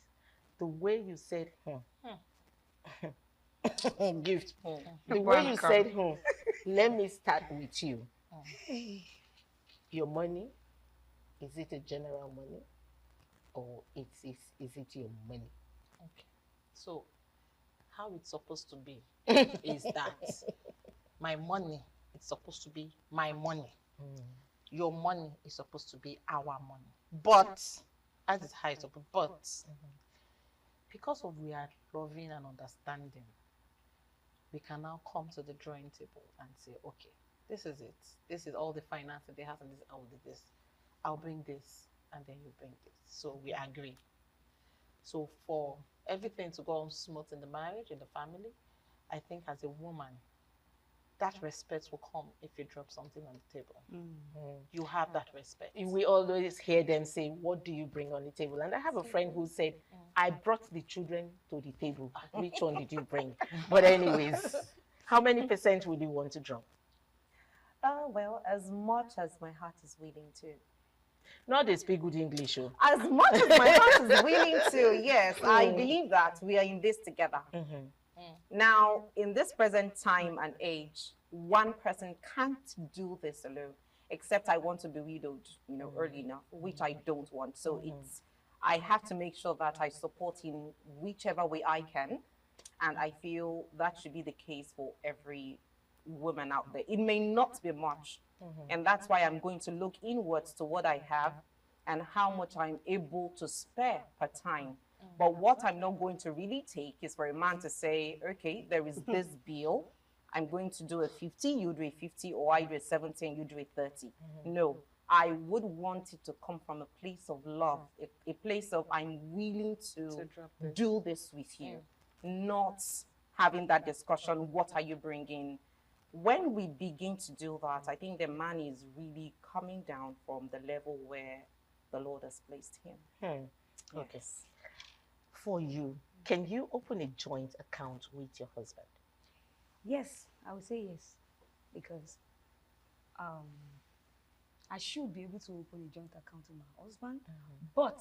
The way you said, gift. The way you said, let me start with you. Your money, is it a general money? Or is it your money? Okay. So, how it's supposed to be is that my money is supposed to be my money. Your money is supposed to be our money. But, as is how it's supposed to be, but because of we are loving and understanding, we can now come to the drawing table and say, okay, this is it. This is all the finance that they have, and this, I will do this. I'll bring this, and then you bring this. So we agree. So for everything to go on smooth in the marriage, in the family, I think as a woman, that respect will come if you drop something on the table. You have that respect. We always hear them say, what do you bring on the table? And I have a friend who said, I brought the children to the table. Which one did you bring? But anyways, how many percent would you want to drop? Well, as much as my heart is willing to. Not they speak good English. Oh. As much as my heart is willing to, yes. I believe that we are in this together. Now, in this present time and age, one person can't do this alone, except I want to be widowed, early enough, which I don't want. So I have to make sure that I support in whichever way I can. And I feel that should be the case for every woman out there. It may not be much. And that's why I'm going to look inwards to what I have and how much I'm able to spare per time. But what I'm not going to really take is for a man to say, okay, there is this bill. I'm going to do a 50, you do a 50, or I do a 70 and you do a 30. No, I would want it to come from a place of love, a place of I'm willing to do this with you, not having that discussion, what are you bringing? When we begin to do that, I think the man is really coming down from the level where the Lord has placed him. Okay. For you, can you open a joint account with your husband? Yes, I would say yes, because I should be able to open a joint account with my husband, but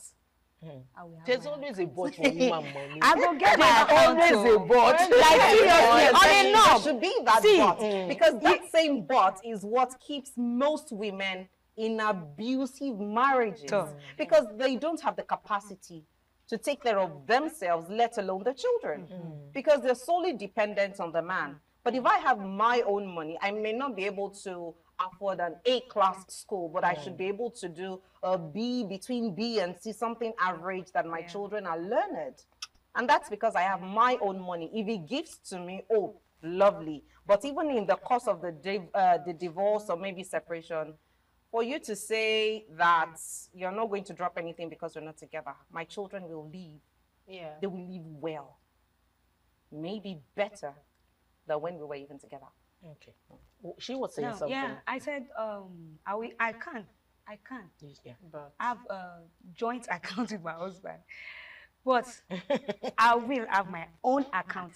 I will have There's my always a account. but for woman money. I will get my account. Always a but. Like seriously, On a knob. there should be that See, but, because that same but is what keeps most women in abusive marriages, because they don't have the capacity to take care of themselves, let alone the children, because they're solely dependent on the man. But if I have my own money, I may not be able to afford an A-class school, but I should be able to do a B, between B and C, something average that my children are learned. And that's because I have my own money. If he gives to me, oh, lovely. But even in the course of the divorce or maybe separation, for you to say that you're not going to drop anything because we're not together, my children will leave. Yeah. They will live well. Maybe better than when we were even together. Okay. She was saying No, something. yeah, I said I can. Yeah. But I have a joint account with my husband, but I will have my own account.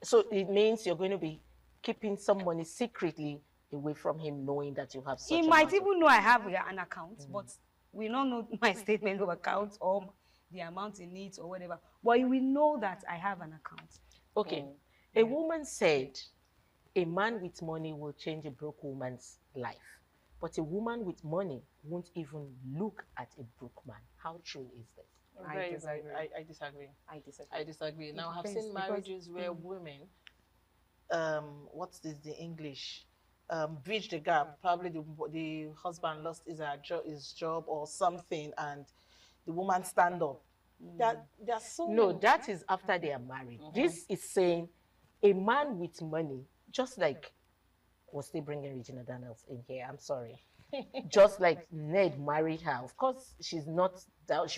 So it means you're going to be keeping some money secretly away from him, knowing that you have such He amount might of- even know I have an account, but we don't know my statement of account or the amount in it or whatever. But he will know that I have an account. Okay. A woman said, a man with money will change a broke woman's life. But a woman with money won't even look at a broke man. How true is this? I disagree. disagree. I disagree. I disagree. Now, I've depends seen because- marriages where women, what's this, the English, bridge the gap. Probably the husband lost his job or something, and the woman stand up. There are so No, many. that is after they are married. This is saying a man with money, just like, we're still bringing Regina Daniels in here, I'm sorry. Just like Ned married her. Of course, she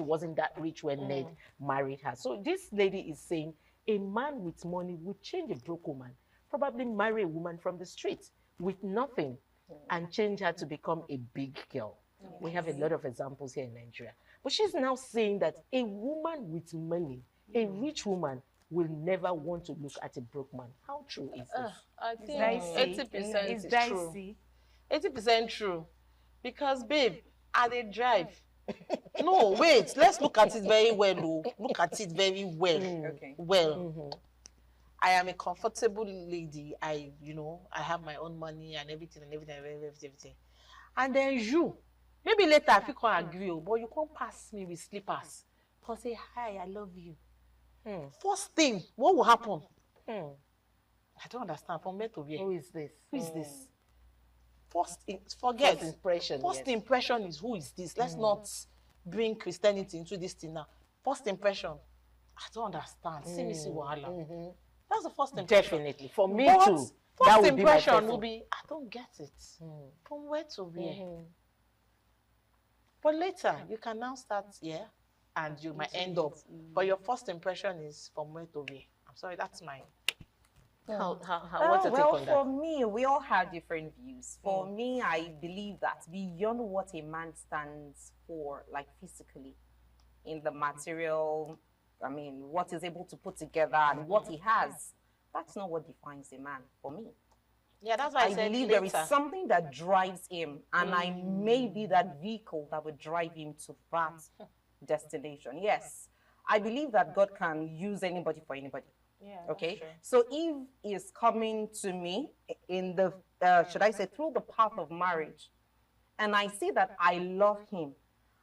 wasn't that rich when Ned married her. So this lady is saying a man with money would change a broke woman, probably marry a woman from the street with nothing and change her to become a big girl. We have a lot of examples here in Nigeria. But she's now saying that a woman with money, a rich woman, will never want to look at a broke man. How true is this? I It's think dicey. 80% It's is dicey. true. 80% true. Because, babe, I dey drive. No, wait, let's look at it very well. Oh. Look at it very well. Okay. Well, I am a comfortable lady. I have my own money and everything. And then you, maybe later if you can't agree, but you can't pass me with slippers. Because say, hi, I love you. First thing, what will happen? I don't understand. From where to where? Who is this? Who is this? Forget. First impression, First yes. impression is who is this? Let's not bring Christianity into this thing now. First impression, I don't understand. See me, see wahala. That's the first impression. Definitely. For me But too. First That would be my impression person. will be, I don't get it. From where to where? But later, you can now start here and you might end up. But your first impression is from where to where. I'm sorry, that's mine. What's your take Well, on for that? me, we all have different views. For me, I believe that beyond what a man stands for, like physically, in the material, what he's able to put together and what he has, that's not what defines a man for me. Yeah, that's why I I said believe later. there is something that drives him, and I may be that vehicle that would drive him to that destination. Yes, I believe that God can use anybody for anybody. Yeah, Okay, that's true. so if he's coming to me in the, should I say, through the path of marriage, and I see that I love him,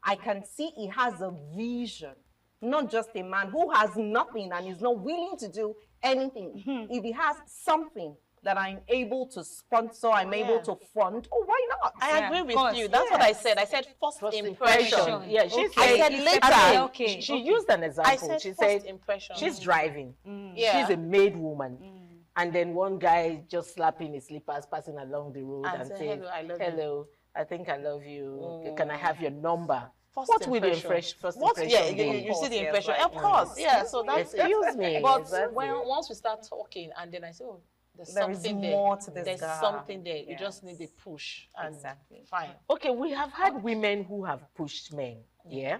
I can see he has a vision, not just a man who has nothing and is not willing to do anything. If he has something that I'm able to sponsor, I'm able to fund, oh, why not? I Yeah, agree of with course. you. That's what I said. I said first impression. impression. Yeah, she Okay. said, I said It's later. separate. Okay. She used an example. I said She first said impression. she's driving. Yeah. She's a maid woman. And then one guy just slapping his slippers, passing along the road And and say, saying, "Hello, I love you." hello, I think I love you. Can I have your number? First What will your impression. first What? impression Yeah, be? you see the Yes, impression. right. Of course, yeah. So that's Excuse me. But exactly. once we start talking, and then I say, oh, there's There is something more there. to this There's guy. something there. You just Yes. need a push. And Exactly. Fine. Okay, we have had women who have pushed men, yeah,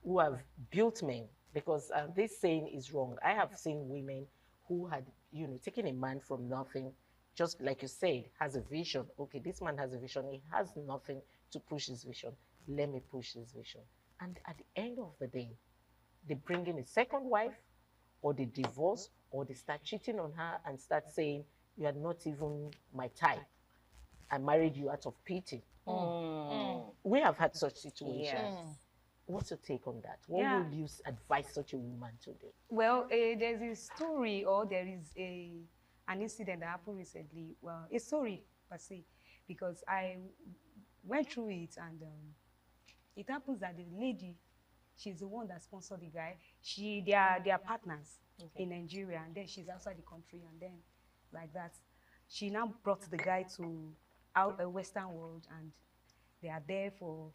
who have built men, because this saying is wrong. I have seen women who had, taken a man from nothing, just like you said, has a vision. Okay, this man has a vision. He has nothing to push his vision. Let me push his vision. And at the end of the day, they bring in a second wife, or they divorce, or they start cheating on her and start saying, you are not even my type. I married you out of pity. We have had such situations. Yes. What's your take on that? What Yeah. would you advise such a woman to do? Well, there's a story, or there is an incident that happened recently. Well, a story per se, because I went through it, and it happens that the lady, she's the one that sponsored the guy. They are partners in Nigeria, and then she's outside the country, and then like that, she now brought the guy to a Western world, and they are there for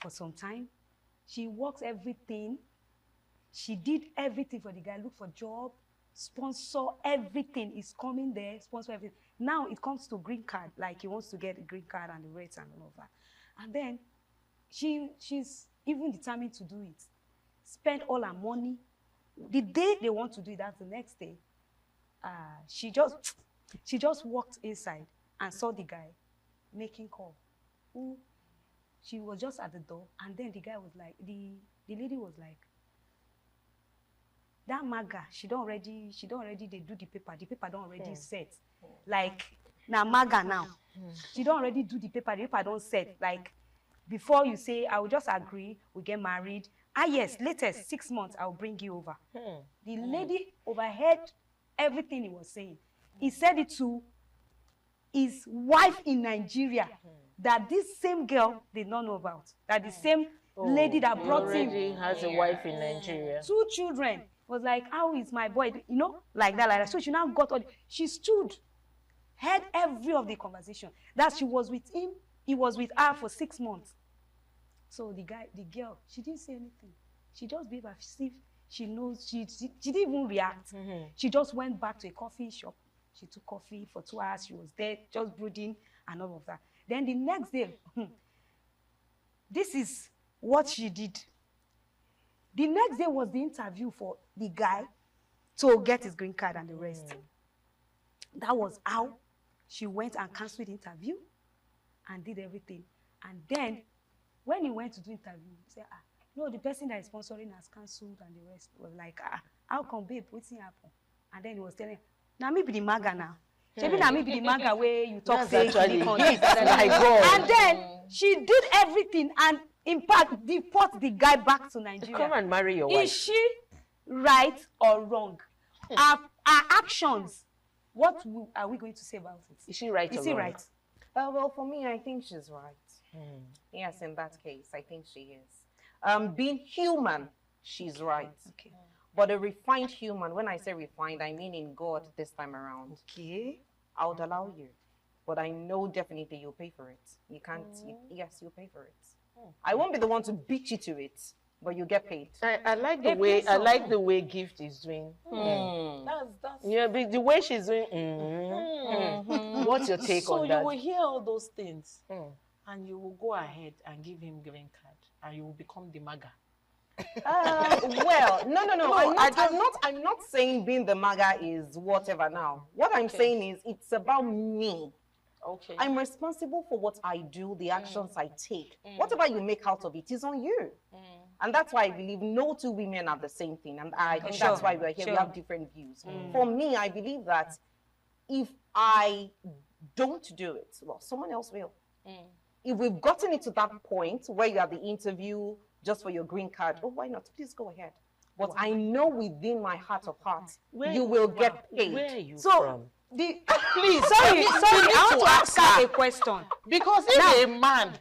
some time. She works everything. She did everything for the guy, look for job, sponsor everything. He's coming there, sponsor everything. Now it comes to green card, like he wants to get a green card and the rates and all of that. And then she's even determined to do it. Spend all her money. The day they want to do it, that's the next day. She just walked inside and saw the guy making call. She was just at the door, and then the guy was like, the lady was like, that MAGA, she don't already they do the paper don't already set. Like, now MAGA now. She don't already do the paper don't set. Like, before you say, I will just agree, we get married. Yes, latest 6 months, I'll bring you over. The lady overheard everything he was saying. He said it to his wife in Nigeria, that this same girl did not know about. That the same lady that brought him already has a wife in Nigeria. 2 children was like, how is my boy? You know, like that. So she now got all. She stood, heard every of the conversation. That she was with him. He was with her for 6 months. So the girl, she didn't say anything. She just behaved as if she knows. She didn't even react. She just went back to a coffee shop. She took coffee for 2 hours. She was there just brooding and all of that. Then the next day, this is what she did. The next day was the interview for the guy to get his green card and the rest. That was how she went and canceled the interview and did everything. And then when he went to do interview, he said, no, the person that is sponsoring has cancelled, and the rest was like, how come, babe, what's happened? And then he was telling, now me be the MAGA now. Maybe now me be the MAGA where you talk fake. And then she did everything, and in fact, deport the guy back to Nigeria. Come and marry your wife. Is she right or wrong? Our actions, what are we going to say about it? Is she right or wrong? Is he right? Well, for me, I think she's right. Yes, in that case, I think she is. Being human, she's right. Okay. But a refined human, when I say refined, I mean in God this time around. Okay. I would allow you. But I know definitely you'll pay for it. You can't, yes, you'll pay for it. I won't be the one to beat you to it, but you get paid. I like the way Gift is doing. That's Yeah, but the way she's doing. What's your take so on that? you will hear all those things, and you will go ahead and give him green card, and you will become the MAGA. Well, no. I'm not saying being the MAGA is whatever now. What I'm saying is it's about me. Okay. I'm responsible for what I do, the actions I take. Whatever you make out of it is on you. And that's why I believe no 2 women are the same thing. And I think that's why we're here. We have different views. For me, I believe that if I don't do it, well, someone else will. If we've gotten it to that point where you have the interview just for your green card, oh, why not? Please go ahead. But I know within my heart of hearts, you will get paid. Where are you So, from? Please, sorry, I want to ask her a question. Because if a man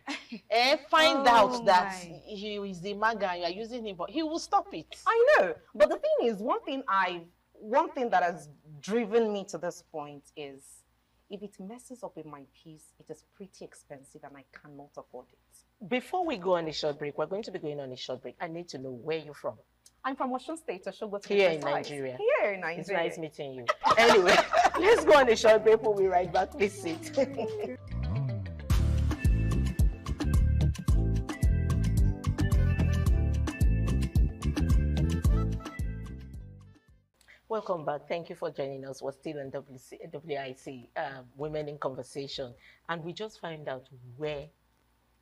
find out that my. he is the MAGA and you are using him, but he will stop it. I know. But the thing is, one thing that has driven me to this point is if it messes up with my peace, it is pretty expensive and I cannot afford it. Before we go on a short break, we're going to be going on a short break. I need to know where you're from. I'm from Osun State, Osogbo. Here in Nigeria. Here in Nigeria. It's nice meeting you. Anyway, let's go on a short break. We'll be right back. Please sit. Welcome back. Thank you for joining us. We're still on WIC, Women in Conversation. And we just found out where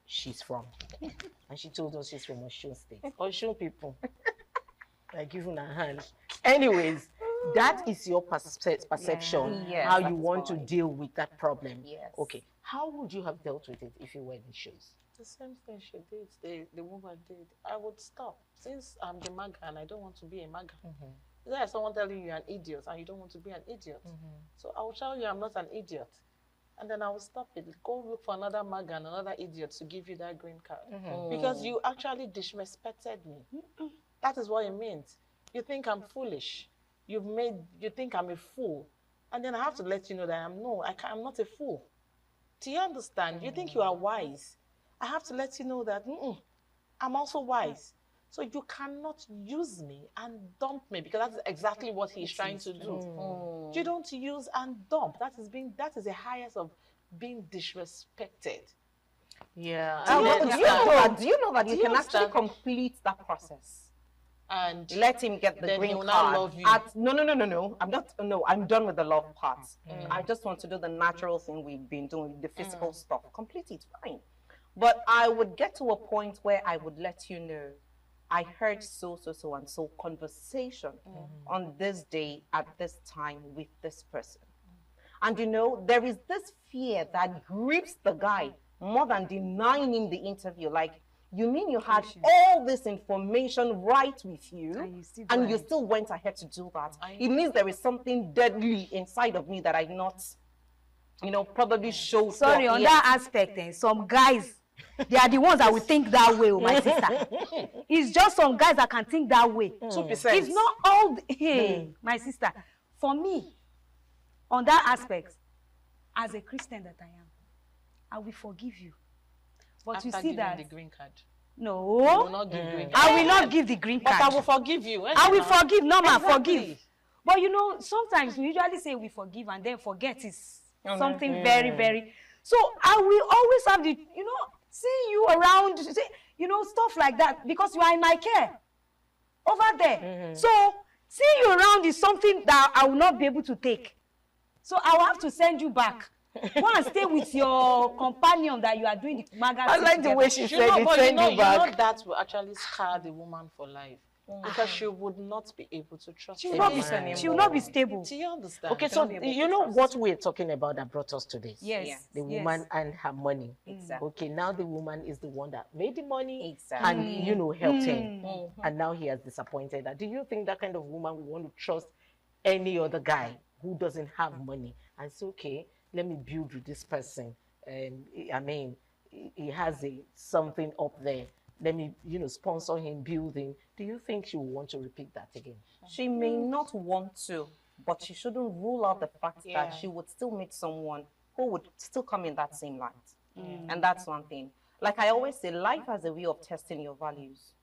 she's from. And she told us she's from Osun State. Osun people. Like giving her hand. Anyways, that is your perception, Yes, how you that's want to fine. deal with that problem. Yes. Okay. How would you have dealt with it if you were in shoes? The same thing she did, the woman did. I would stop. Since I'm the maga and I don't want to be a maga. There's someone telling you you're an idiot and you don't want to be an idiot. So I will tell you I'm not an idiot. And then I will stop it. Go look for another maga and another idiot to give you that green card. Because you actually disrespected me. That is what it means. You think I'm foolish. You think I'm a fool. And then I have to let you know that I'm not a fool. Do you understand? You think you are wise. I have to let you know that I'm also wise. So you cannot use me and dump me, because that's exactly what he's trying to do. You don't use and dump. That is the highest of being disrespected. Yeah. Do you know that you can actually complete that process? And let him get the then green he will card. not love you. No. I'm done with the love part. I just want to do the natural thing we've been doing, the physical stuff. Complete it, fine. But I would get to a point where I would let you know, I heard so and so conversation on this day at this time with this person. And you know, there is this fear that grips the guy more than denying him the interview. Like, you mean you had all this information right with you and you still went ahead to do that? It means there is something deadly inside of me that I not, probably showed. Sorry, on that aspect, some guys, they are the ones that will think that way, my sister. It's just some guys that can think that way. 2%. It's not all, my sister. For me, on that aspect, as a Christian that I am, I will forgive you. But After you see giving that the green card. no, You will not give green card. I will not give the green But card. I will forgive you. I will forgive, normal, Exactly. forgive. But you know, sometimes we usually say we forgive and then forget is something very, very. So I will always have the, see you around, stuff like that, because you are in my care over there. So seeing you around is something that I will not be able to take. So I will have to send you back. Go and stay with your companion that you are doing the magazine. I like the way she said it, send you back. That will actually scar the woman for life. Because she would not be able to trust She will not be, she will not be stable. Do you understand? Okay, so you know what we're talking about that brought us to this? Yes. The woman and her money. Exactly. Okay, now the woman is the one that made the money Exactly. and, helped him. And now he has disappointed her. Do you think that kind of woman would want to trust any other guy who doesn't have money and say, okay, let me build with this person? I mean, he has something up there. Let me, sponsor him building. Do you think she will want to repeat that again? She may not want to, but she shouldn't rule out the fact that she would still meet someone who would still come in that same light. And that's one thing. Like I always say, life has a way of testing your values.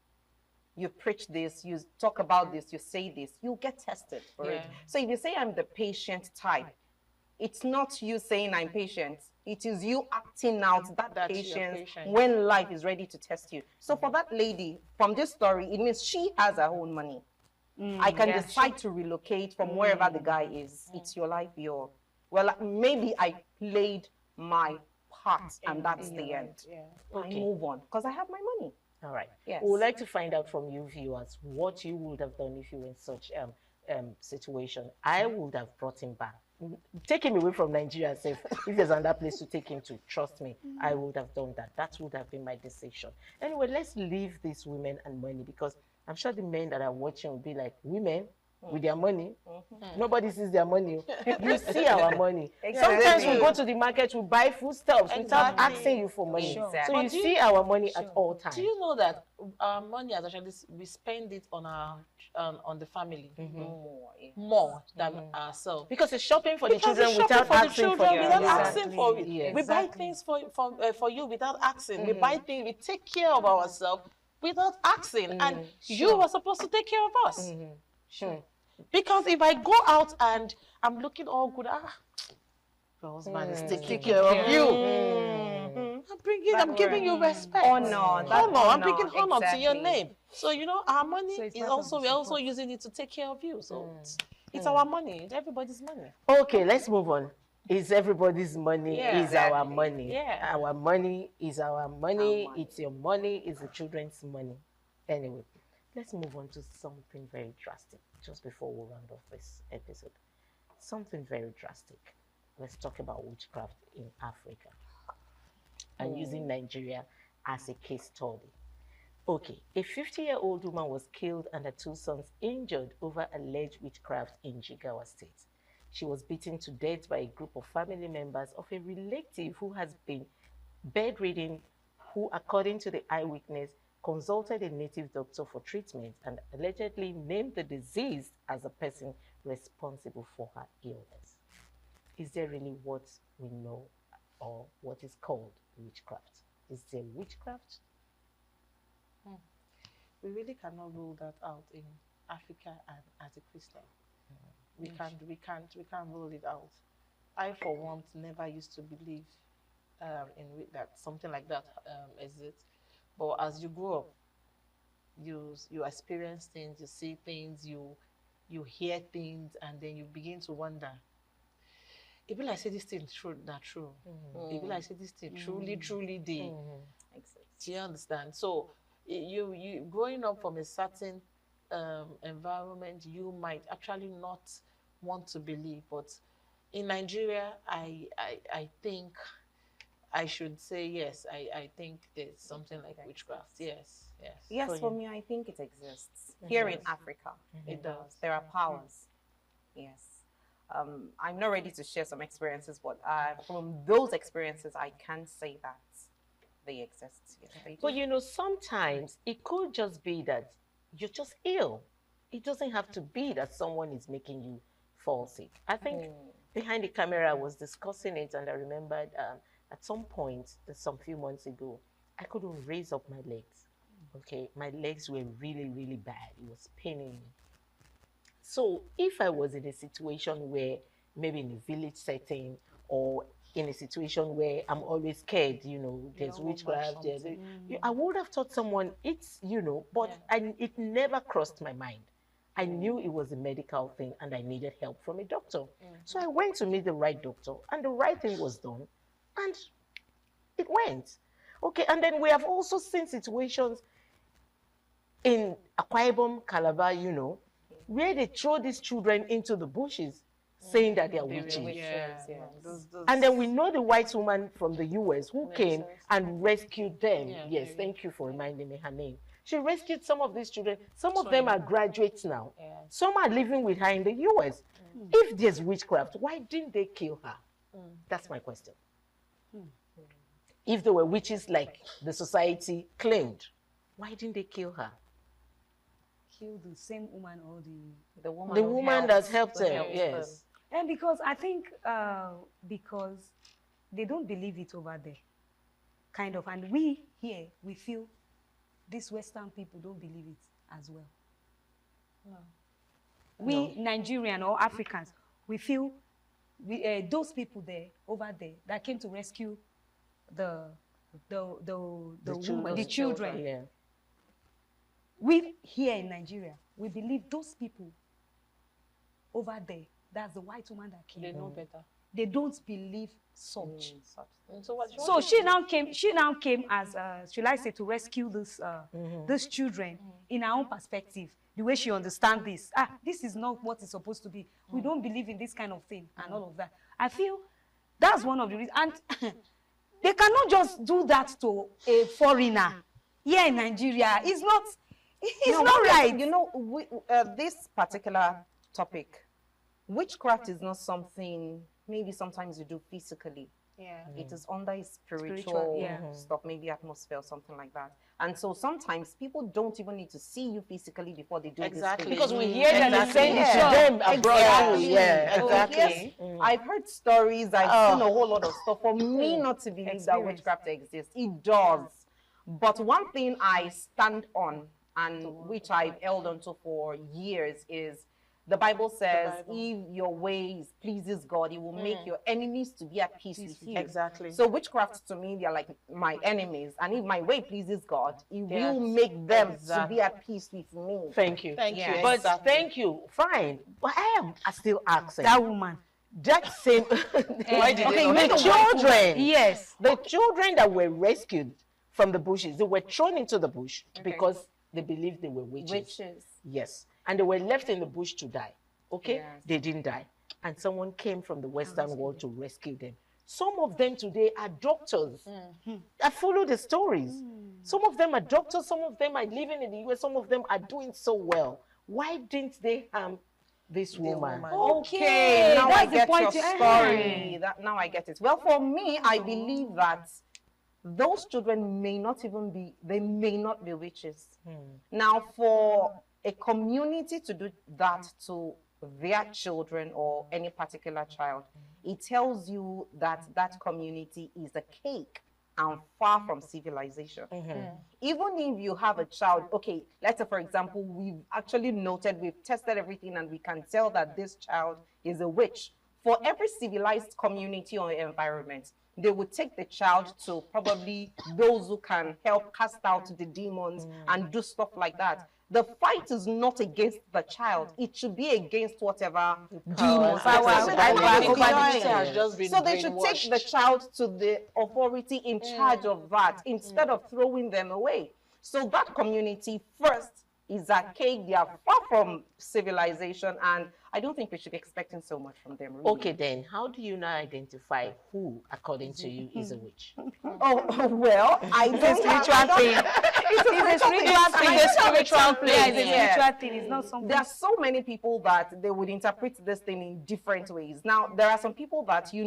You preach this, you talk about this, you say this, you get tested for it. So if you say I'm the patient type, it's not you saying I'm patient. It is you acting out that patience when life is ready to test you. So for that lady, from this story, it means she has her own money. I can decide to relocate from wherever the guy is. It's your life, well, maybe I played my part and that's the end. I move on because I have my money. All right. Yes. We would like to find out from you viewers what you would have done if you were in such situation. I would have brought him back. Take him away from Nigeria safe. If there's another place to take him to, trust me, I would have done that. That would have been my decision. Anyway, let's leave these women and money, because I'm sure the men that are watching will be like, women with their money. Nobody sees their money. You see our money. Sometimes we go to the market, we buy foodstuffs without asking you for money. Exactly. So you see our money at all times. Do you know that our money is actually, we spend it on our on the family more than ourselves? Because it's shopping for the children without asking for it. Without asking for it. Yes. We buy things for you without asking. We buy things, we take care of ourselves without asking. And you are supposed to take care of us. Because if I go out and I'm looking all good, your husband is taking care of you. I'm giving you respect. Honor. I'm bringing honor to your exactly. name. So our money So it's is part of also, the we're also support. using it to take care of you. So it's our money. It's everybody's money. Okay, let's move on. It's everybody's money, Yeah, is our exactly. money. Yeah. Our money is our money. Our money. It's your money, it's the children's money. Anyway, let's move on to something very drastic just before we round off this episode. Something very drastic. Let's talk about witchcraft in Africa and using Nigeria as a case study. Okay, a 50-year-old woman was killed and her 2 sons injured over alleged witchcraft in Jigawa State. She was beaten to death by a group of family members of a relative who has been bedridden, who, according to the eyewitness, consulted a native doctor for treatment and allegedly named the disease as the person responsible for her illness. Is there really what we know or what is called witchcraft? Is there witchcraft? We really cannot rule that out in Africa and as a Christian. We can't rule it out. I, for one, never used to believe that something like that exists. But as you grow up, you experience things, you see things, you hear things, and then you begin to wonder. It be like say this thing true, not true. It be like say this thing truly did. Do you understand? So you growing up from a certain environment, you might actually not want to believe. But in Nigeria, I think I should say yes. I think there's something like witchcraft. Yes. Yes, for me, I think it exists. Here in Africa, it does. There are powers. Yes. I'm not ready to share some experiences, but from those experiences, I can say that they exist. Yes, they do. But you know, sometimes it could just be that you're just ill. It doesn't have to be that someone is making you fall sick. I think behind the camera I was discussing it, and I remembered at some point, some few months ago, I couldn't raise up my legs. Okay, my legs were really, really bad. It was paining me. So if I was in a situation where maybe in a village setting or in a situation where I'm always scared, you know, there's witchcraft, I would have thought someone, it's, you know, but it never crossed my mind. I knew it was a medical thing and I needed help from a doctor. So I went to meet the right doctor and the right thing was done and it went. Okay, and then we have also seen situations in Akwa Ibom, Calabar, you know, where they throw these children into the bushes saying that they are witches. And then we know the white woman from the US who came and rescued them. Yes, thank you for reminding me her name. She rescued some of these children. Some of them are graduates now. Some are living with her in the US. If there's witchcraft, why didn't they kill her? That's my question. If there were witches like the society claimed, why didn't they kill her? Kill the same woman or The woman, The woman that helped them, yes. And because I think because they don't believe it over there, kind of. And we here, we feel these Western people don't believe it as well. We Nigerian or Africans, we feel those people there, over there, that came to rescue the children. Yeah. We here in Nigeria, we believe those people over there, that's the white woman that came. They know better. They don't believe such. So She now came as should I say, to rescue these children in her own perspective, the way she understands this. This is not what it's supposed to be. We don't believe in this kind of thing and all of that. I feel that's one of the reasons. And they cannot just do that to a foreigner here in Nigeria. It's not right. You know, this particular topic, witchcraft is not something maybe sometimes you do physically. It is under a spiritual stuff, maybe atmosphere or something like that. And so sometimes people don't even need to see you physically before they do this thing. Because we hear them saying it to them abroad. Yes. I've heard stories, I've seen a whole lot of stuff. For me not to believe that witchcraft exists, it does. But one thing I stand on, and which I've held on to for years, is the Bible says, if your ways pleases God, He will make your enemies to be at peace with you. Exactly. So witchcraft to me, they're like my enemies. And if my way pleases God, He will make them to be at peace with me. Thank you. Thank you. But thank you. Fine. But I am still asking. That woman. That same. The children. Yes. The children that were rescued from the bushes, they were thrown into the bush because they believed they were witches. Yes. And they were left in the bush to die. Okay? They didn't die. And someone came from the Western world to rescue them. Some of them today are doctors. I follow the stories. Some of them are doctors, some of them are living in the US, some of them are doing so well. Why didn't they harm this woman? Okay, now I that's the get your point. story. Now I get it. Well, for me, I believe that those children may not be witches. Now, for a community to do that to their children or any particular child, it tells you that that community is a cake and far from civilization. Even if you have a child, okay, let's say for example, we've actually noted, we've tested everything and we can tell that this child is a witch. For every civilized community or environment, they would take the child to probably those who can help cast out the demons and do stuff like that. The fight is not against the child. It should be against whatever demons. So they should take the child to the authority in charge of that instead of throwing them away. So that community first is archaic. They are far from civilization, and I don't think we should be expecting so much from them. Really. Okay, then, how do you now identify who, according to you, is a witch? Oh, well, I don't spiritual thing. It's a spiritual thing. It's a spiritual thing. Yeah, it's a spiritual thing. It's not something. There are so many people that they would interpret this thing in different ways. Now, there are some people that you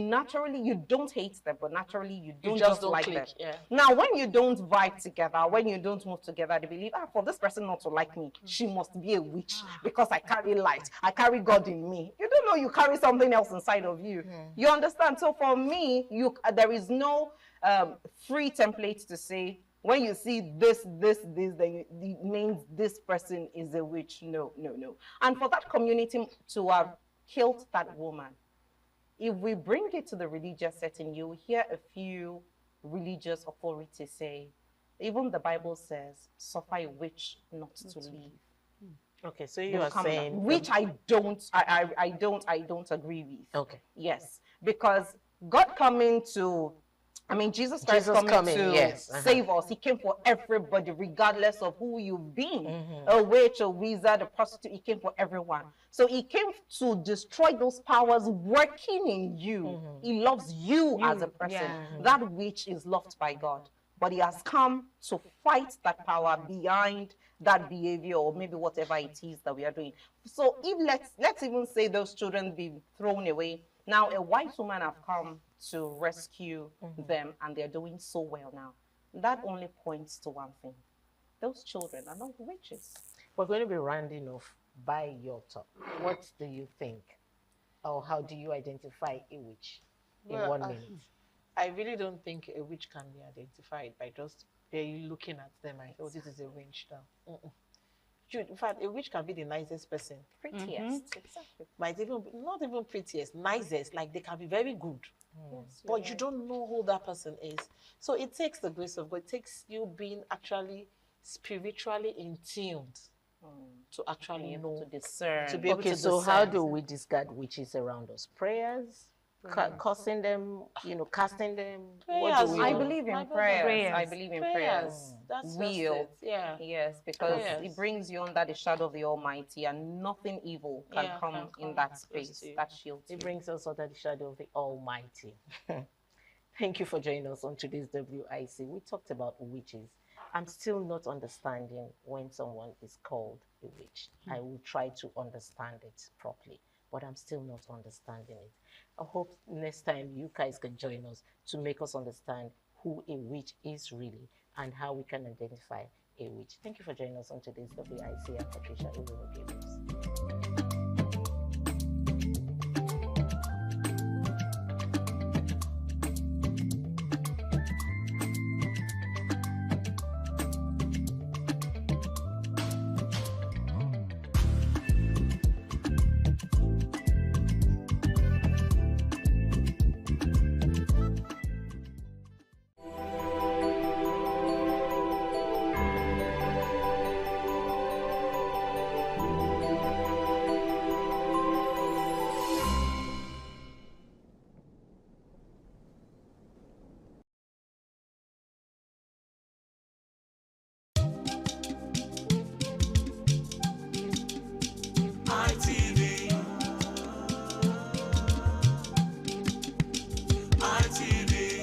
don't hate them, but naturally you don't just like click, them. yeah. Now, when you don't vibe together, when you don't move together, they believe, for this person not to like me, she must be a witch because I carry light, I carry God in me. You don't know you carry something else inside of you. You understand? So for me, there is no free template to say, when you see this, then it means this person is a witch. No. And for that community to have killed that woman, if we bring it to the religious setting, you hear a few religious authorities say, even the Bible says, suffer a witch not to live. Okay, so you are saying... Which I don't agree with. Okay. Yes, because God coming to... Jesus Christ coming to save us. He came for everybody, regardless of who you've been. A witch, a wizard, a prostitute, he came for everyone. So he came to destroy those powers working in you. He loves you as a person. That witch is loved by God. But he has come to fight that power behind that behavior or maybe whatever it is that we are doing. So if let's even say those children be thrown away. Now a white woman have come to rescue them and they're doing so well now. That only points to one thing. Those children are not witches. We're going to be rounding off by your talk. What do you think? Or how do you identify a witch in 1 minute? I really don't think a witch can be identified by just barely looking at them. I this is a witch now. In fact, a witch can be the nicest person. Prettiest. Exactly. Might even be, not even prettiest, nicest. Like they can be very good. Yes, But you don't know who that person is. So it takes the grace of God. It takes you being actually spiritually in tuned to actually know, to discern. to be able to So discern. how do we discard witches around us? Prayers? Cursing them, casting them? What do we I do? believe in Bible prayers. I believe in prayers. prayers. That's just it. Yeah. Yes, because Prayers. it brings you under the shadow of the Almighty, and nothing evil can come in that close space. to you. That shields you. It brings us under the shadow of the Almighty. Thank you for joining us on today's WIC. We talked about witches. I'm still not understanding when someone is called a witch. I will try to understand it properly, but I'm still not understanding it. I hope next time you guys can join us to make us understand who a witch is really and how we can identify a witch. Thank you for joining us on today's WIC. I'm Patricia Iwunobi.